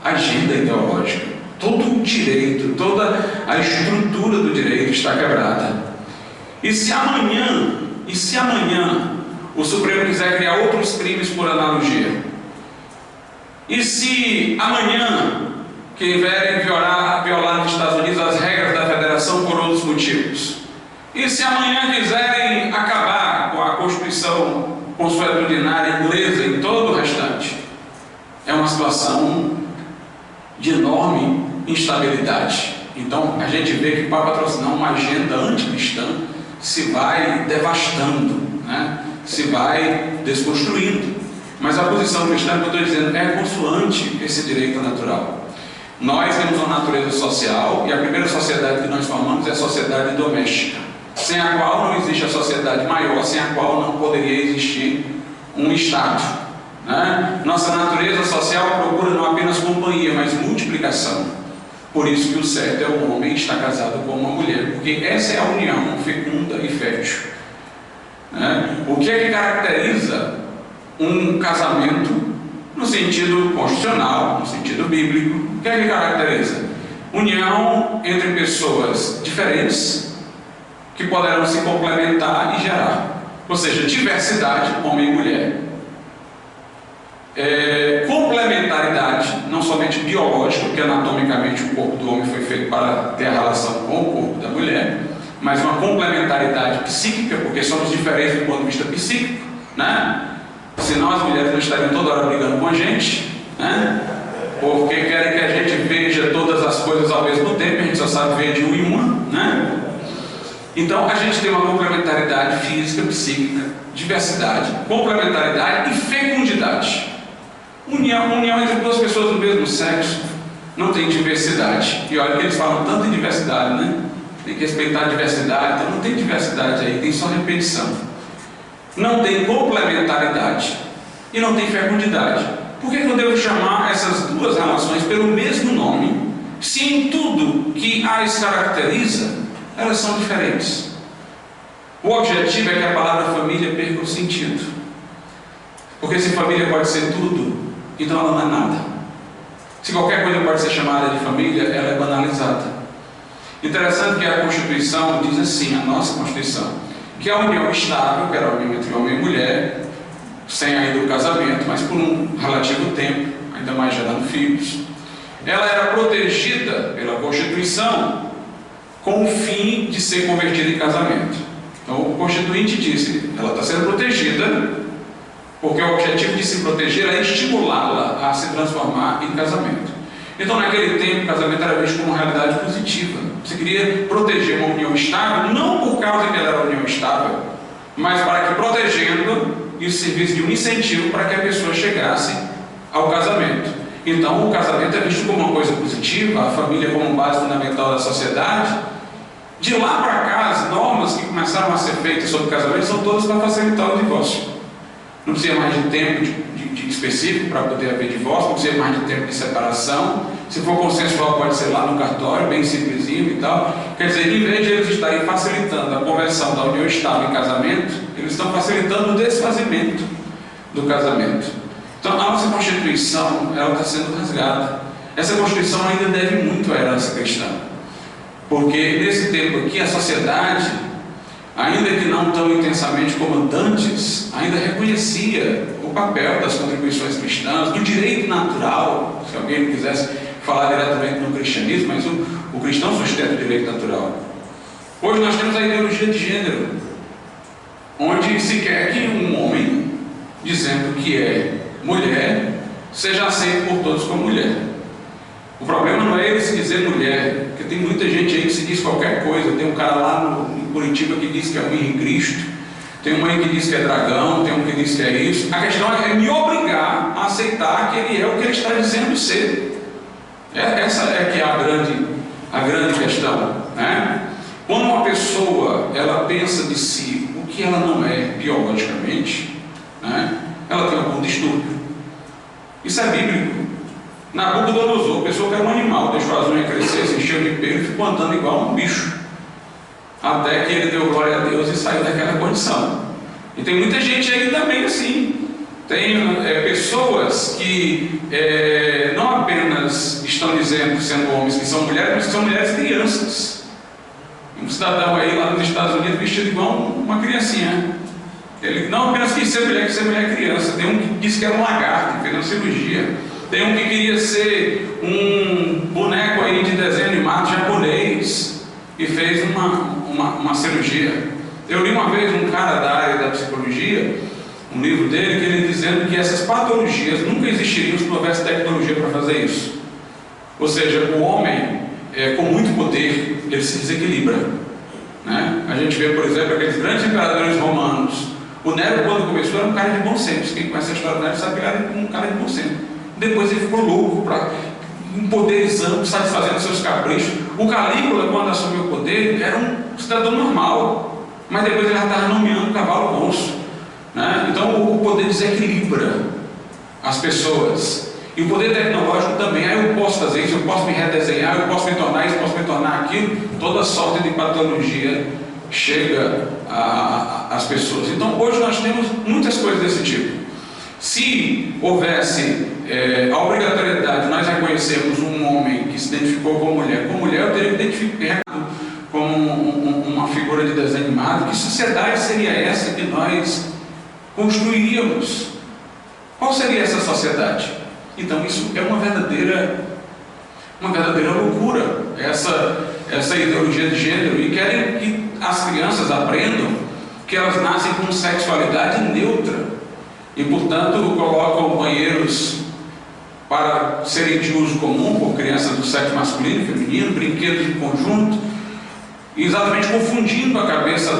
agenda ideológica. Todo o direito, toda a estrutura do direito está quebrada. E se amanhã o Supremo quiser criar outros crimes por analogia? E se amanhã quiserem violar nos Estados Unidos as regras da federação por outros motivos? E se amanhã quiserem acabar com a Constituição consuetudinária inglesa e todo o restante? É uma situação de enorme instabilidade. Então a gente vê que para patrocinar uma agenda anticristã se vai devastando, né? Se vai desconstruindo. Mas a posição cristã, que eu estou dizendo, é consoante esse direito natural. Nós temos uma natureza social e a primeira sociedade que nós formamos é a sociedade doméstica, sem a qual não existe a sociedade maior, sem a qual não poderia existir um Estado, né? Nossa natureza social procura não apenas companhia, mas multiplicação. Por isso que o certo é o homem estar casado com uma mulher, porque essa é a união fecunda e fértil, né? O que é que caracteriza um casamento no sentido constitucional, no sentido bíblico? O que é que caracteriza? União entre pessoas diferentes que poderão se complementar e gerar, ou seja, diversidade, homem e mulher. Complementaridade, não somente biológica, porque anatomicamente o corpo do homem foi feito para ter a relação com o corpo da mulher, mas uma complementaridade psíquica, porque somos diferentes do ponto de vista psíquico, né? Senão as mulheres não estariam toda hora brigando com a gente, né? Porque querem que a gente veja todas as coisas ao mesmo tempo, a gente só sabe ver de uma em uma, né? Então a gente tem uma complementaridade física, psíquica, diversidade, complementaridade e fecundidade. União entre duas pessoas do mesmo sexo não tem diversidade. E olha que eles falam tanto em diversidade, né? Tem que respeitar a diversidade. Então não tem diversidade aí, tem só repetição. Não tem complementaridade e não tem fecundidade. Por que eu devo chamar essas duas relações pelo mesmo nome, se em tudo que as caracteriza elas são diferentes? O objetivo é que a palavra família perca o sentido, porque se família pode ser tudo, então ela não é nada. Se qualquer coisa pode ser chamada de família, ela é banalizada. Interessante que a Constituição diz assim, a nossa Constituição, que a união estável, que era a união entre homem e mulher, sem ainda o casamento, mas por um relativo tempo, ainda mais gerando filhos, ela era protegida pela Constituição com o fim de ser convertida em casamento. Então o Constituinte disse, ela está sendo protegida, porque o objetivo de se proteger é estimulá-la a se transformar em casamento. Então naquele tempo o casamento era visto como uma realidade positiva. Você queria proteger uma união estável, não por causa que ela era uma união estável, mas para que, protegendo, isso servisse de um incentivo para que a pessoa chegasse ao casamento. Então o casamento é visto como uma coisa positiva, a família como base fundamental da sociedade. De lá para cá, as normas que começaram a ser feitas sobre o casamento são todas para facilitar o divórcio. Não precisa mais de tempo de específico para poder haver divórcio, não precisa mais de tempo de separação. Se for consensual, pode ser lá no cartório, bem simplesinho e tal. Quer dizer, em vez de eles estarem facilitando a conversão da união estável em casamento, eles estão facilitando o desfazimento do casamento. Então a nossa Constituição, ela está sendo rasgada. Essa Constituição ainda deve muito à herança cristã, porque nesse tempo aqui a sociedade, ainda que não tão intensamente como antes, ainda reconhecia o papel das contribuições cristãs, do direito natural, se alguém quisesse falar diretamente no cristianismo, mas o cristão sustenta o direito natural. Hoje nós temos a ideologia de gênero, onde se quer que um homem, dizendo que é mulher, seja aceito por todos como mulher. O problema não é ele se dizer mulher, porque tem muita gente aí que se diz qualquer coisa. Tem um cara lá em Curitiba que diz que é o Henrique Cristo, tem um aí que diz que é dragão, tem um que diz que é isso. A questão é me obrigar a aceitar que ele é o que ele está dizendo ser. Essa é que é a grande questão, né? Quando uma pessoa ela pensa de si o que ela não é biologicamente, né? Ela tem algum distúrbio. Isso é bíblico. Nabucodonosor, a pessoa que era um animal, deixou as unhas crescer, se encheu de pelo e ficou andando igual um bicho, até que ele deu glória a Deus e saiu daquela condição. E tem muita gente aí também assim. Tem pessoas que não apenas estão dizendo que sendo homens que são mulheres, mas que são mulheres crianças. Um cidadão aí lá nos Estados Unidos vestido igual uma criancinha. Ele não apenas quis ser mulher criança. Tem um que disse que era um lagarto, que fez uma cirurgia. Tem um que queria ser um boneco aí de desenho animado japonês e fez uma cirurgia. Eu li uma vez um cara da área da psicologia, um livro dele, que ele dizendo que essas patologias nunca existiriam se não houvesse tecnologia para fazer isso. Ou seja, o homem, com muito poder, ele se desequilibra, né? A gente vê, por exemplo, aqueles grandes imperadores romanos. O Nero, quando começou, era um cara de bom senso. Quem conhece a história do Nero sabe que ele era um cara de bom senso. Depois ele ficou louco, empoderizando, satisfazendo seus caprichos. O Calígula, quando assumiu o poder, era um cidadão normal, mas depois ele já estava nomeando um cavalo monstro, né? Então o poder desequilibra as pessoas. E o poder tecnológico também. Aí eu posso fazer isso, eu posso me redesenhar, eu posso me tornar isso, eu posso me tornar aquilo. Toda sorte de patologia chega às pessoas. Então hoje nós temos muitas coisas desse tipo. Se houvesse a obrigatoriedade de nós reconhecermos um homem que se identificou como mulher, eu teria que identificar como uma figura de desenho animado. Que sociedade seria essa que nós construiríamos? Qual seria essa sociedade? Então isso é uma verdadeira loucura, essa ideologia de gênero, e querem que as crianças aprendam que elas nascem com sexualidade neutra e, portanto, colocam banheiros para serem de uso comum por crianças do sexo masculino e feminino, brinquedos em conjunto, exatamente confundindo a cabeça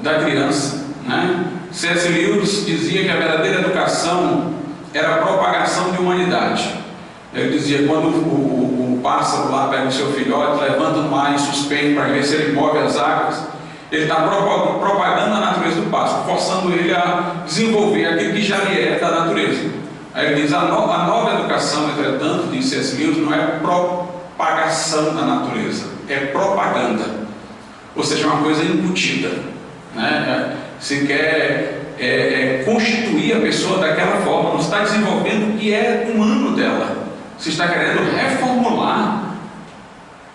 da criança, né? C.S. Lewis dizia que a verdadeira educação era a propagação de humanidade. Ele dizia, quando o pássaro lá pega o seu filhote, levanta no ar em suspense para ver se ele move as águas, ele está propagando a natureza do pássaro, forçando ele a desenvolver aquilo que já lhe é da natureza. Aí ele diz, a nova educação, entretanto, diz C.S. Lewis, não é propagação da natureza, é propaganda. Ou seja, uma coisa embutida, né? Se quer constituir a pessoa daquela forma, não está desenvolvendo o que é humano dela. Se está querendo reformular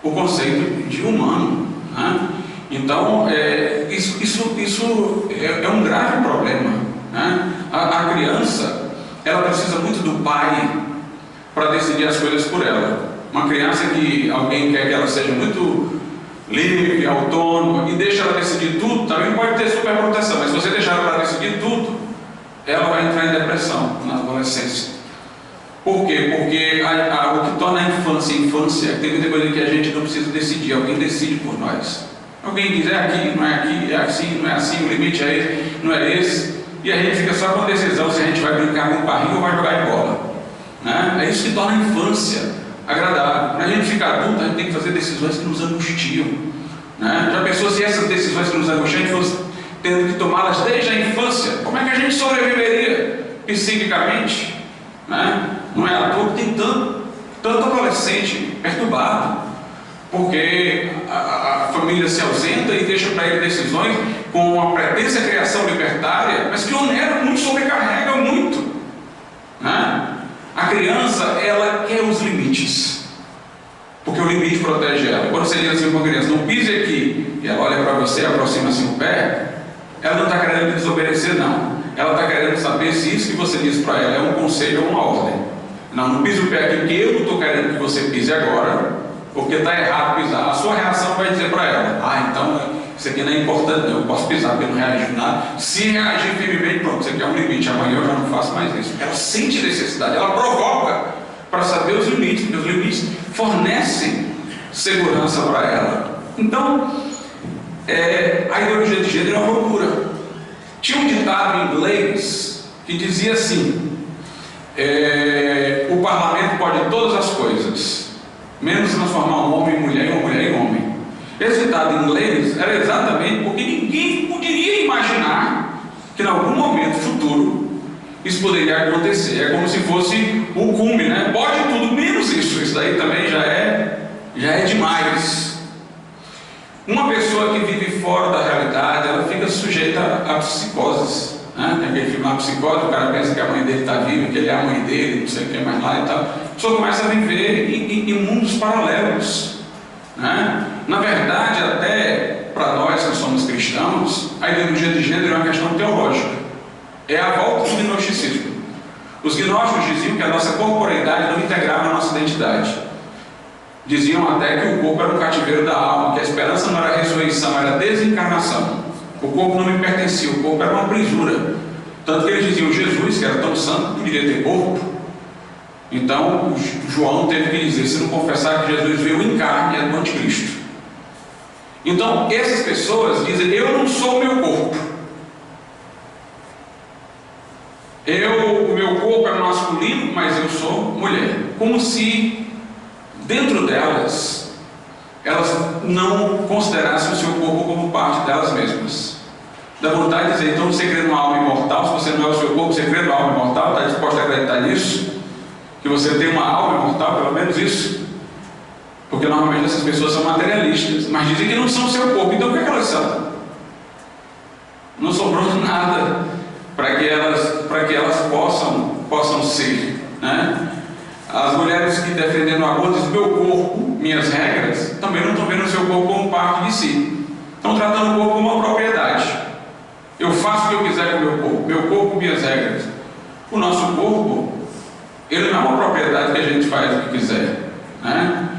o conceito de humano, né? Então, isso é um grave problema, né? A criança, ela precisa muito do pai para decidir as coisas por ela. Uma criança que alguém quer que ela seja muito livre, autônoma, e deixa ela decidir tudo, também pode ter superproteção, mas se você deixar ela para decidir tudo, ela vai entrar em depressão na adolescência. Por quê? Porque o que torna a infância, tem muita coisa que a gente não precisa decidir, alguém decide por nós. Alguém diz, é aqui, não é aqui, é assim, não é assim, o limite é esse, não é esse, e a gente fica só com a decisão se a gente vai brincar com o carrinho ou vai jogar em bola, né? É isso que torna a infância agradável. Quando a gente fica adulto, a gente tem que fazer decisões que nos angustiam, né? Já pensou se essas decisões que nos angustiam a gente fosse tendo que tomá-las desde a infância? Como é que a gente sobreviveria psiquicamente, né? Não é à toa que tem tanto adolescente perturbado, porque a família se ausenta e deixa para ele decisões com a pretensa criação libertária, mas que oneram muito, sobrecarregam muito, né? A criança, ela quer os limites, porque o limite protege ela. Quando você diz assim para uma criança, não pise aqui, e ela olha para você, aproxima-se o pé, ela não está querendo desobedecer, não. Ela está querendo saber se isso que você diz para ela é um conselho ou uma ordem. Não pise o pé aqui, porque eu não estou querendo que você pise agora, porque está errado pisar. A sua reação vai dizer para ela, então isso aqui não é importante, não, eu posso pisar porque não reagiu nada. Se reagir firmemente, pronto, isso aqui é um limite, amanhã eu já não faço mais isso. Ela sente necessidade, ela provoca para saber os limites, porque os limites fornecem segurança para ela. Então, a ideologia de gênero é uma loucura. Tinha um ditado em inglês que dizia assim, o parlamento pode todas as coisas, menos transformar um homem em mulher e uma mulher em homem. Esse ditado em inglês era exatamente porque ninguém poderia imaginar que em algum momento futuro isso poderia acontecer. É como se fosse o cume, né? Pode tudo menos isso. Isso daí também já é demais. Uma pessoa que vive fora da realidade, ela fica sujeita a psicoses. Tem aquele filme lá, Psicose, o cara pensa que a mãe dele está viva, que ele é a mãe dele, não sei o que mais lá e tal. A pessoa começa a viver em mundos paralelos. Na verdade, até para nós que somos cristãos, a ideologia de gênero é uma questão teológica. É a volta do gnosticismo. Os gnósticos diziam que a nossa corporeidade não integrava a nossa identidade. Diziam até que o corpo era um cativeiro da alma, que a esperança não era a ressurreição, era a desencarnação. O corpo não me pertencia, o corpo era uma brisura. Tanto que eles diziam, Jesus, que era tão santo, poderia ter corpo. Então, João teve que dizer, se não confessar que Jesus veio em carne, é do anticristo. Então, essas pessoas dizem, eu não sou o meu corpo. O meu corpo é masculino, mas eu sou mulher. Como se, dentro delas, elas não considerassem o seu corpo como parte delas mesmas. Dá vontade de dizer, então você crê numa alma imortal, se você não é o seu corpo, você crê numa alma imortal, está disposto a acreditar nisso? Que você tem uma alma imortal, pelo menos isso? Porque normalmente essas pessoas são materialistas, mas dizem que não são o seu corpo, então o que é que elas são? Não sobrou nada para que elas possam ser, As mulheres que defendem o aborto dizem, meu corpo, minhas regras, também não estão vendo o seu corpo como parte de si. Estão tratando o corpo como uma propriedade. Eu faço o que eu quiser com o meu corpo, minhas regras. O nosso corpo, ele não é uma propriedade que a gente faz o que quiser.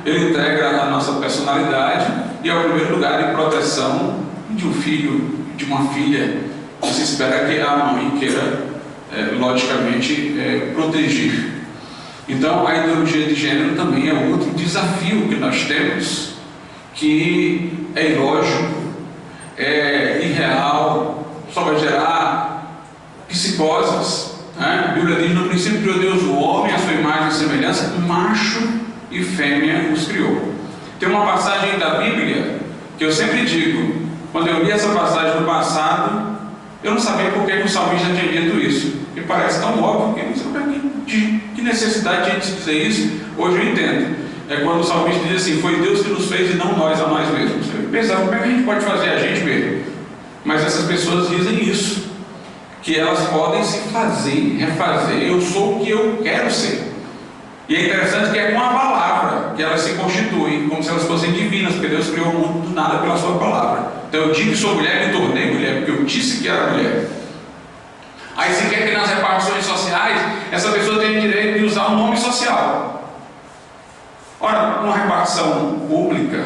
Ele integra a nossa personalidade e é o primeiro lugar de proteção de um filho, de uma filha, que se espera que a mãe queira, logicamente, proteger. Então, a ideologia de gênero também é outro desafio que nós temos, que é ilógico, é irreal, só vai gerar psicoses. A Bíblia diz, no princípio criou Deus o homem, a sua imagem e semelhança, macho e fêmea os criou. Tem uma passagem da Bíblia que eu sempre digo, quando eu li essa passagem no passado, eu não sabia por que o salmista tinha dito isso, porque parece tão óbvio, que não sei que necessidade de dizer isso. Hoje eu entendo. É quando o salmista diz assim, foi Deus que nos fez e não nós a nós mesmos. Eu pensava, como é que a gente pode fazer a gente mesmo? Mas essas pessoas dizem isso, que elas podem se fazer, refazer, eu sou o que eu quero ser. E é interessante que é com a palavra que elas se constituem, como se elas fossem divinas, porque Deus criou o mundo do nada pela sua palavra. Então eu digo que sou mulher e me tornei mulher, porque eu disse que era mulher. Aí se quer que nas repartições sociais, essa pessoa tem o direito de usar o nome social. Ora, uma repartição pública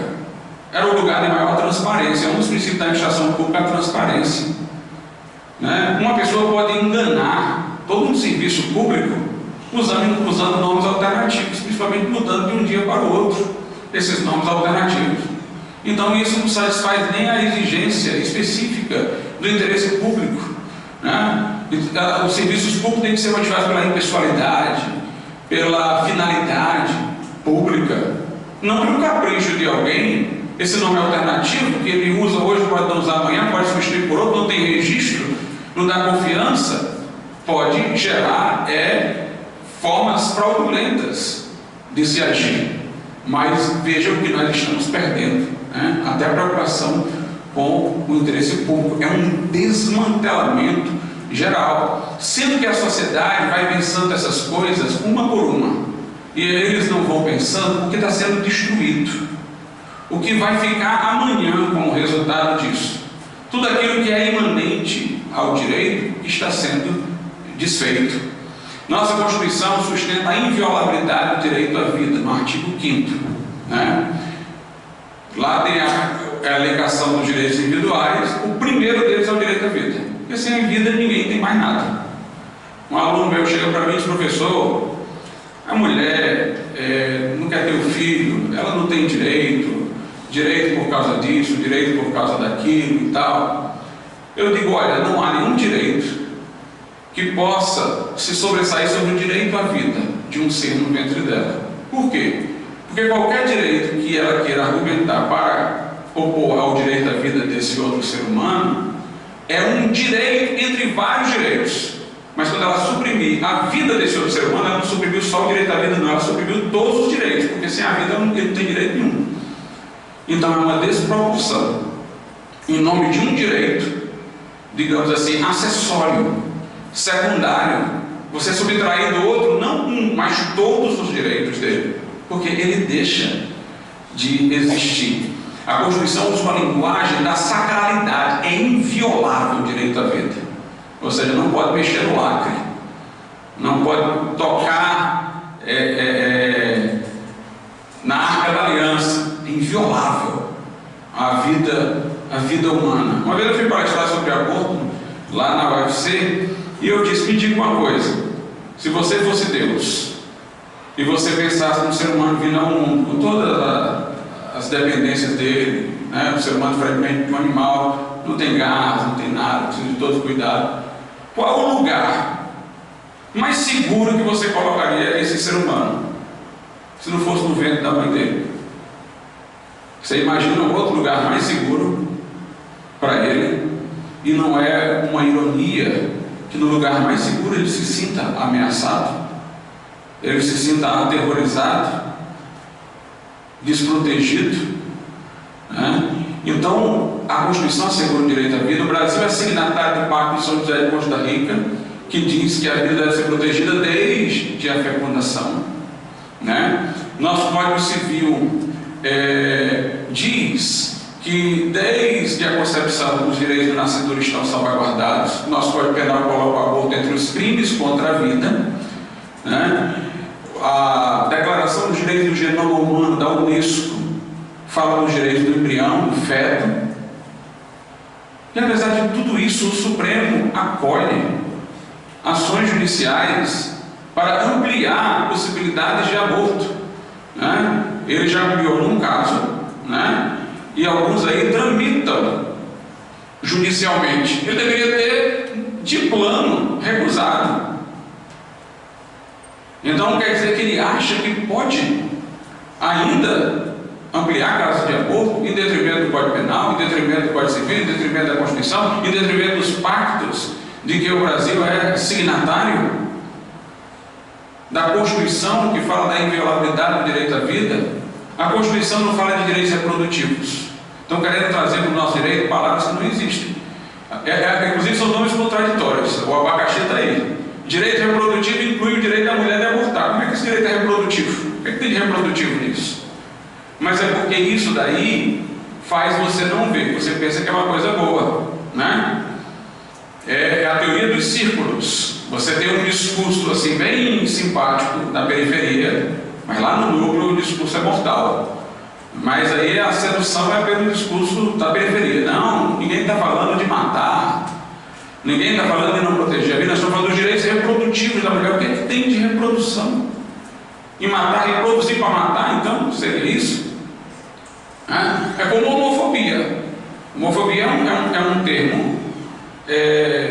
era o lugar de maior transparência. Um dos princípios da administração pública é a transparência. Uma pessoa pode enganar todo um serviço público usando nomes alternativos, principalmente mudando de um dia para o outro esses nomes alternativos. Então isso não satisfaz nem a exigência específica do interesse público. Os serviços públicos têm que ser motivados pela impessoalidade, pela finalidade pública, não pelo capricho de alguém. Esse nome alternativo que ele usa hoje, pode não usar amanhã, pode substituir por outro, não tem registro, não dá confiança, pode gerar formas fraudulentas de se agir. Mas vejam que nós estamos perdendo, até a preocupação com o interesse público. É um desmantelamento geral, sendo que a sociedade vai pensando essas coisas uma por uma, e eles não vão pensando porque está sendo destruído. O que vai ficar amanhã como resultado disso? Tudo aquilo que é imanente ao direito está sendo desfeito. Nossa Constituição sustenta a inviolabilidade do direito à vida, no artigo 5º. Lá tem a alegação dos direitos individuais. O primeiro deles é o direito à vida, porque sem a vida ninguém tem mais nada. Um aluno meu chega para mim e diz, professor, a mulher não quer ter o filho, ela não tem direito por causa disso, direito por causa daquilo e tal. Eu digo, olha, não há nenhum direito que possa se sobressair sobre o direito à vida de um ser no ventre dela. Por quê? Porque qualquer direito que ela queira argumentar para opor ao direito à vida desse outro ser humano é um direito entre vários direitos. Mas quando ela suprimir a vida desse outro ser humano, ela não suprimiu só o direito à vida, não, ela suprimiu todos os direitos, porque sem a vida ele não tem direito nenhum. Então é uma desproporção em nome de um direito, digamos assim, acessório, secundário, você subtrair do outro, não um, mas todos os direitos dele, porque ele deixa de existir. A Constituição usa uma linguagem da sacralidade, é inviolável o direito à vida, ou seja, não pode mexer no lacre, não pode tocar na arca da aliança, é inviolável a vida humana. Uma vez eu fui palestrar sobre aborto lá na UFC e eu disse: me diga uma coisa, se você fosse Deus e você pensasse no ser humano vindo ao mundo com todas as dependências dele, né? O ser humano fragmento de um animal, não tem gás, não tem nada, precisa de todo cuidado, qual o lugar mais seguro que você colocaria esse ser humano, se não fosse no ventre da mãe dele? Você imagina um outro lugar mais seguro para ele? E não é uma ironia que no lugar mais seguro ele se sinta ameaçado, ele se sinta aterrorizado, desprotegido, né? Então, a Constituição assegura o direito à vida. O Brasil é signatário do Pacto de São José de Costa Rica, que diz que a vida deve ser protegida desde a fecundação, né? Nosso Código Civil diz que desde a concepção os direitos do nascedor estão salvaguardados. Nosso Código Penal coloca o aborto entre os crimes contra a vida, né? A Declaração dos Direitos do Genoma Humano da Unesco fala dos direitos do embrião, do feto. E apesar de tudo isso, o Supremo acolhe ações judiciais para ampliar possibilidades de aborto, né? Ele já ampliou num caso, né? E alguns aí tramitam judicialmente. Ele deveria ter de plano recusado. Então quer dizer que ele acha que pode ainda ampliar casos de aborto em detrimento do Código Penal, em detrimento do Código Civil, em detrimento da Constituição, em detrimento dos pactos de que o Brasil é signatário, da Constituição que fala da inviolabilidade do direito à vida. A Constituição não fala de direitos reprodutivos. Estão querendo trazer para o nosso direito palavras que não existem. Inclusive são nomes contraditórios. O abacaxi está aí. Direito reprodutivo inclui o direito da mulher de abortar. Como é que esse direito é reprodutivo? O que tem de reprodutivo nisso? Mas é porque isso daí faz você não ver, você pensa que é uma coisa boa, né? É a teoria dos círculos. Você tem um discurso assim bem simpático na periferia, mas lá no núcleo o discurso é mortal. Mas aí a sedução é pelo discurso da periferia. Não, ninguém está falando de matar, ninguém está falando de não proteger a vida, nós estamos falando dos direitos reprodutivos da mulher. O que é que tem de reprodução? E matar, reproduzir para matar, então, seria isso? É como homofobia. Homofobia é um termo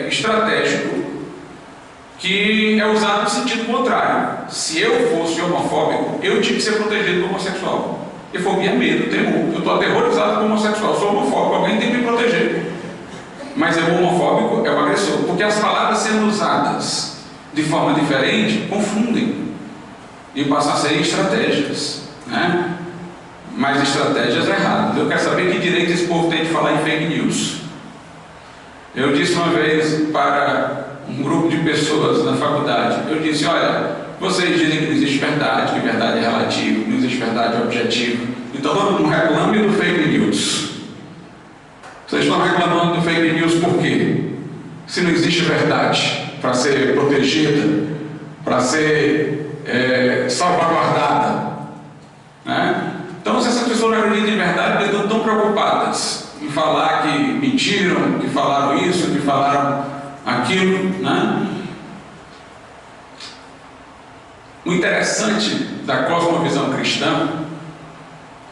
estratégico que é usado no sentido contrário. Se eu fosse homofóbico, eu tinha que ser protegido do homossexual. E fobia é medo, temor. Eu estou aterrorizado com o homossexual, sou homofóbico, alguém tem que me proteger. Mas o homofóbico é o agressor, porque as palavras sendo usadas de forma diferente confundem e passam a ser estratégias, né? Mas estratégias erradas. Eu quero saber que direito esse povo tem de falar em fake news. Eu disse uma vez para um grupo de pessoas na faculdade, eu disse: olha, vocês dizem que não existe verdade, que verdade é relativa, que não existe verdade objetiva, então não reclame do fake news. Vocês estão reclamando do fake news por quê? Se não existe verdade para ser protegida, para ser salvaguardada, né? Então, se essas pessoas não acreditam em verdade, eles estão tão preocupadas em falar que mentiram, que falaram isso, que falaram aquilo, né? O interessante da cosmovisão cristã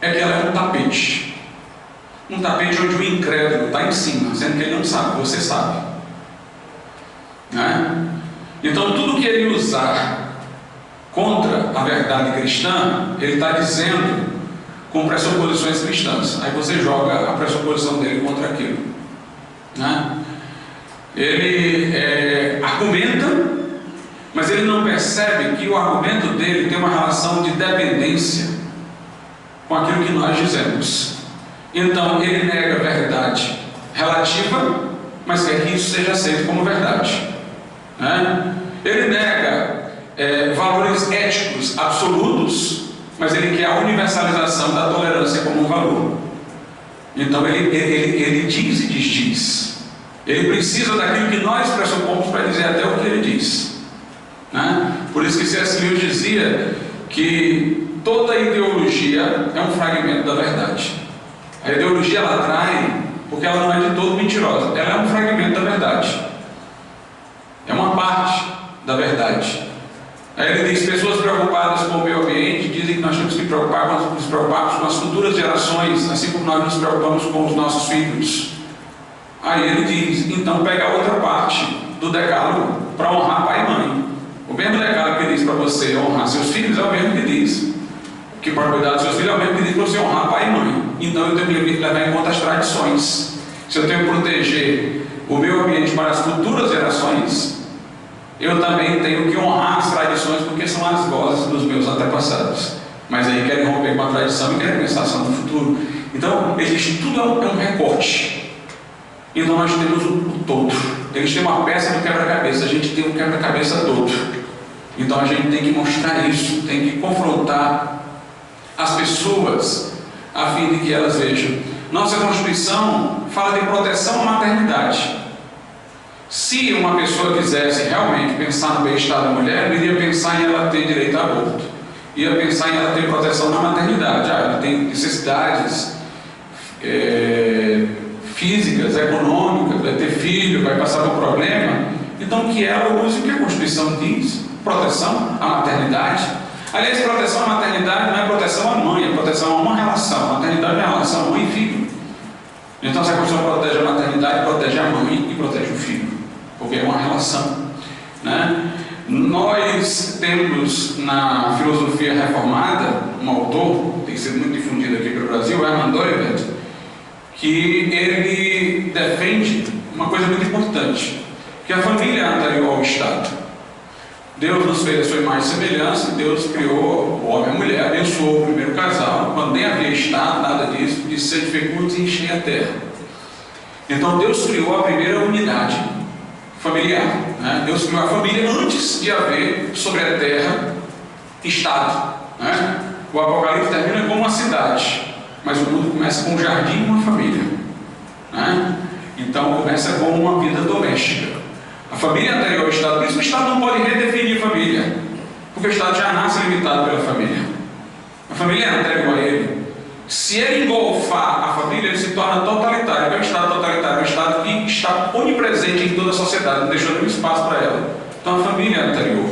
é que ela é um tapete onde o incrédulo está em cima, sendo que ele não sabe, você sabe, né? Então, tudo que ele usar contra a verdade cristã, ele está dizendo com pressuposições cristãs. Aí você joga a pressuposição dele contra aquilo, né? Ele argumenta, mas ele não percebe que o argumento dele tem uma relação de dependência com aquilo que nós dizemos. Então ele nega a verdade relativa, mas quer que isso seja aceito como verdade, né? Ele nega valores éticos absolutos, mas ele quer a universalização da tolerância como um valor. Então ele diz e desdiz. Ele precisa daquilo que nós pressupomos para dizer até o que ele diz, né? Por isso que C.S. Lewis dizia que toda ideologia é um fragmento da verdade. A ideologia ela atrai porque ela não é de todo mentirosa, ela é um fragmento da verdade, é uma parte da verdade. Aí ele diz: pessoas preocupadas com o meio ambiente dizem que nós temos que nos preocuparmos com as futuras gerações, assim como nós nos preocupamos com os nossos filhos. Aí ele diz: então pega a outra parte do decálogo para honrar pai e mãe. O mesmo decálogo que diz para você honrar seus filhos é o mesmo que diz que para cuidar dos seus filhos é o mesmo que diz para você honrar pai e mãe. Então eu tenho que levar em conta as tradições. Se eu tenho que proteger o meio ambiente para as futuras gerações, eu também tenho que honrar as tradições, porque são as vozes dos meus antepassados. Mas aí querem romper com a tradição e querem pensar só no futuro. Então, existe tudo é um recorte. Então nós temos o todo. Eles têm uma peça do quebra-cabeça, a gente tem um quebra-cabeça todo. Então a gente tem que mostrar isso, tem que confrontar as pessoas, a fim de que elas vejam. Nossa Constituição fala de proteção à maternidade. Se uma pessoa quisesse realmente pensar no bem-estar da mulher, ela iria pensar em ela ter direito a aborto, ia pensar em ela ter proteção na maternidade. Ela tem necessidades físicas, econômicas, vai ter filho, vai passar por problema, então que ela use o que a Constituição diz: proteção à maternidade. Aliás, proteção à maternidade não é proteção à mãe, é proteção a uma relação. A maternidade é uma relação mãe e filho. Então, se a Constituição protege a maternidade, protege a mãe e protege o filho, porque é uma relação, né? Nós temos na filosofia reformada um autor, tem sido muito difundido aqui pelo Brasil, Hermann Doivert, que ele defende uma coisa muito importante, que a família é anterior ao Estado. Deus nos fez a sua imagem e semelhança, Deus criou o homem e a mulher, abençoou o primeiro casal, quando nem havia Estado, nada disso, disse: sede fecundos e enchei a terra. Então Deus criou a primeira unidade familiar, né? Deus criou a família antes de haver sobre a terra Estado, né? O Apocalipse termina com uma cidade, mas o mundo começa com um jardim e uma família, né? Então começa com uma vida doméstica. A família anterior ao Estado, por isso o Estado não pode redefinir a família, porque o Estado já nasce limitado pela família. A família é anterior a ele. Se ele engolfar a família, ele se torna totalitário. Porque o Estado totalitário é um Estado que está onipresente em toda a sociedade, não deixou nenhum espaço para ela. Então a família é anterior.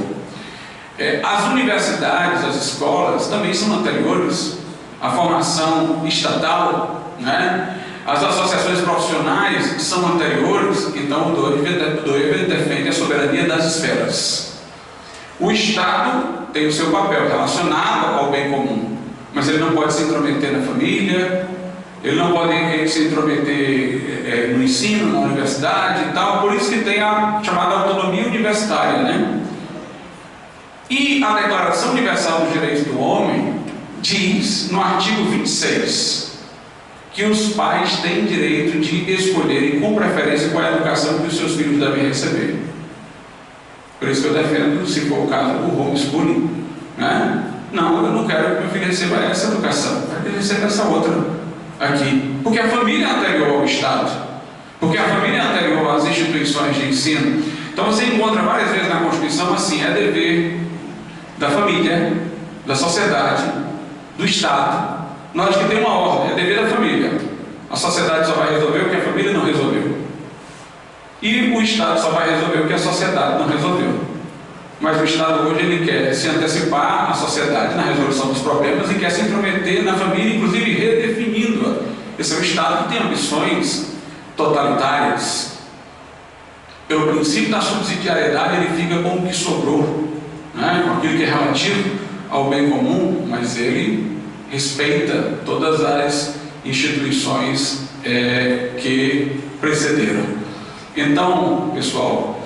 As universidades, as escolas também são anteriores. A formação estatal, né? As associações profissionais são anteriores. Então o Doivert defende a soberania das esferas. O Estado tem o seu papel relacionado ao bem comum, mas ele não pode se intrometer na família, ele não pode se intrometer no ensino, na universidade e tal. Por isso que tem a chamada autonomia universitária, né? E a Declaração Universal dos Direitos do Homem diz, no artigo 26, que os pais têm direito de escolherem com preferência qual é a educação que os seus filhos devem receber. Por isso que eu defendo, se for o caso, o homeschooling, né? Não, eu não quero que meu filho receba essa educação, eu quero que ele receba essa outra aqui. Porque a família é anterior ao Estado, porque a família é anterior às instituições de ensino. Então você encontra várias vezes na Constituição assim: é dever da família, da sociedade, do Estado. Nós que tem uma ordem, é dever da família. A sociedade só vai resolver o que a família não resolveu. E o Estado só vai resolver o que a sociedade não resolveu. Mas o Estado hoje ele quer se antecipar à sociedade na resolução dos problemas e quer se intrometer na família, inclusive redefinindo-a. Esse é um Estado que tem ambições totalitárias. Pelo princípio da subsidiariedade, ele fica com o que sobrou, né? Com aquilo que é relativo ao bem comum, mas ele respeita todas as instituições que precederam. Então, pessoal,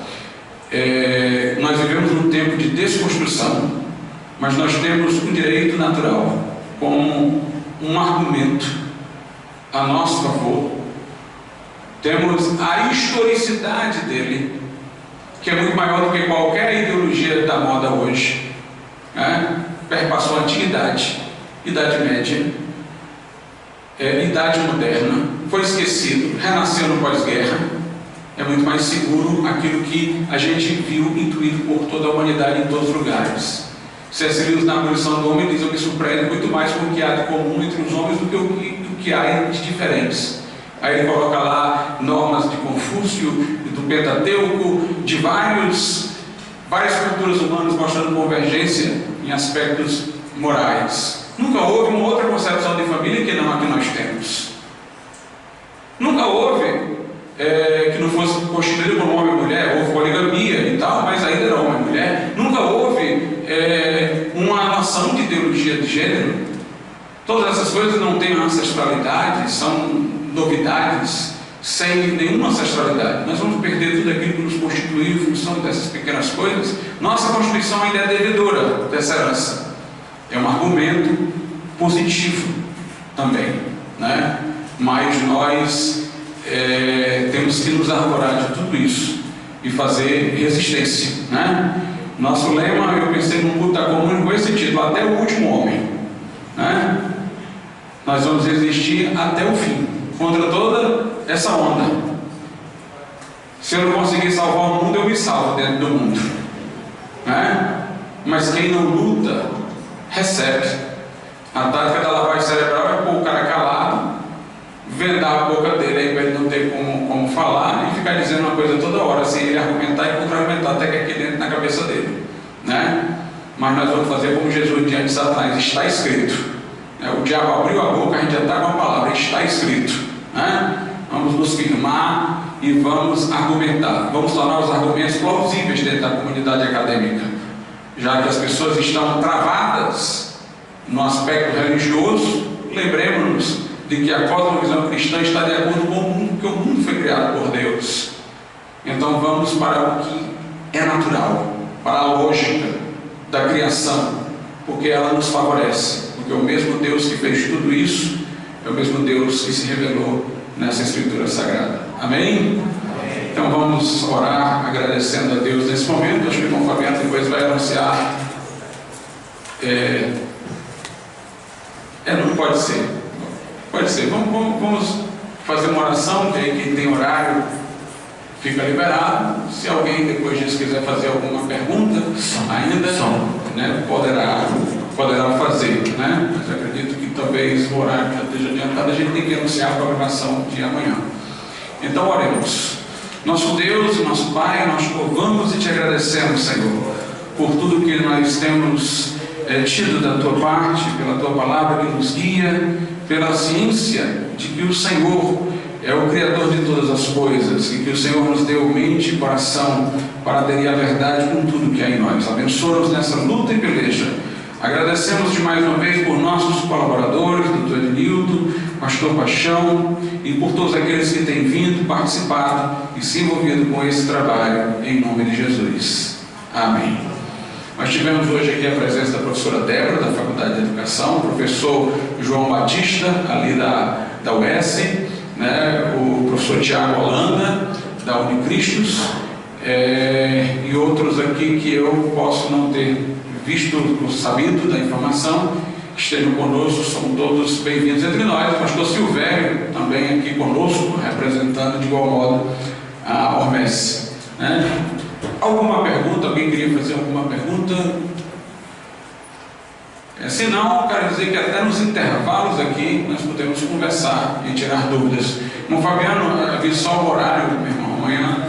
nós vivemos num tempo de desconstrução, mas nós temos o direito natural como um argumento a nosso favor, temos a historicidade dele, que é muito maior do que qualquer ideologia da moda hoje, né? Perpassou a antiguidade, Idade Média, Idade Moderna, foi esquecido, renasceu no pós-guerra. É muito mais seguro aquilo que a gente viu intuído por toda a humanidade em todos os lugares. C.S. Lewis, na Abolição do Homem, diz: eu me surpreendo muito mais com o que há de comum entre os homens do que há de diferentes. Aí ele coloca lá normas de Confúcio, do Pentateuco, de várias culturas humanas, mostrando convergência em aspectos morais. Nunca houve uma outra concepção de família que não a que nós temos. Nunca houve que não fosse constituído por homem e mulher. Houve poligamia e tal, mas ainda era homem e mulher. Nunca houve uma noção de ideologia de gênero. Todas essas coisas não têm ancestralidade, são novidades sem nenhuma ancestralidade. Nós vamos perder tudo aquilo que nos constituiu em função dessas pequenas coisas. Nossa Constituição ainda é devedora dessa herança. É um argumento positivo também, né? Mas nós temos que nos arvorar de tudo isso e fazer resistência, né? Nosso lema, eu pensei num culto da comunhão com esse título: até o último homem, né? Nós vamos resistir até o fim, contra toda essa onda. Se eu não conseguir salvar o mundo, eu me salvo dentro do mundo, né? Mas quem não luta, recebe. A tática da lavagem cerebral é pôr o cara calado, vendar a boca dele aí para ele não ter como falar e ficar dizendo uma coisa toda hora, sem ele argumentar e contra-argumentar até que aqui dentro na cabeça dele, né? Mas nós vamos fazer como Jesus diante de Satanás: está escrito. O diabo abriu a boca, a gente já está com a palavra: está escrito, né? Vamos nos firmar e vamos argumentar, vamos tornar os argumentos plausíveis dentro da comunidade acadêmica, já que as pessoas estão travadas no aspecto religioso. Lembremos-nos de que a cosmovisão cristã está de acordo com o mundo, porque o mundo foi criado por Deus. Então vamos para o que é natural, para a lógica da criação, porque ela nos favorece, porque o mesmo Deus que fez tudo isso é o mesmo Deus que se revelou nessa Escritura Sagrada. Amém? Então vamos orar agradecendo a Deus nesse momento. Acho que o irmão Fabiano depois vai anunciar. Não pode ser. Pode ser. Vamos fazer uma oração, que aí quem tem horário fica liberado. Se alguém depois disso quiser fazer alguma pergunta, ainda né, poderá fazer, né? Mas acredito que talvez o horário já esteja adiantado, a gente tem que anunciar a programação de amanhã. Então oremos. Nosso Deus, nosso Pai, nós te louvamos e te agradecemos, Senhor, por tudo que nós temos tido da tua parte, pela tua palavra que nos guia, pela ciência de que o Senhor é o Criador de todas as coisas e que o Senhor nos deu mente e coração para aderir à verdade com tudo que há em nós. Abençoa-nos nessa luta e peleja. Agradecemos-te mais uma vez por nossos colaboradores, doutor Ednildo, pastor Paixão, e por todos aqueles que têm vindo, participado e se envolvido com esse trabalho, em nome de Jesus. Amém. Nós tivemos hoje aqui a presença da professora Débora, da Faculdade de Educação, o professor João Batista, ali da UES, né, o professor Tiago Holanda, da Unicristos, e outros aqui que eu posso não ter visto ou sabido da informação, que estejam conosco, são todos bem-vindos entre nós. O pastor Silvério também aqui conosco, representando de igual modo a Ormesse, né? Alguma pergunta? Alguém queria fazer alguma pergunta? Se não, quero dizer que até nos intervalos aqui nós podemos conversar e tirar dúvidas. Irmão Fabiano, avisa só o horário, meu irmão, amanhã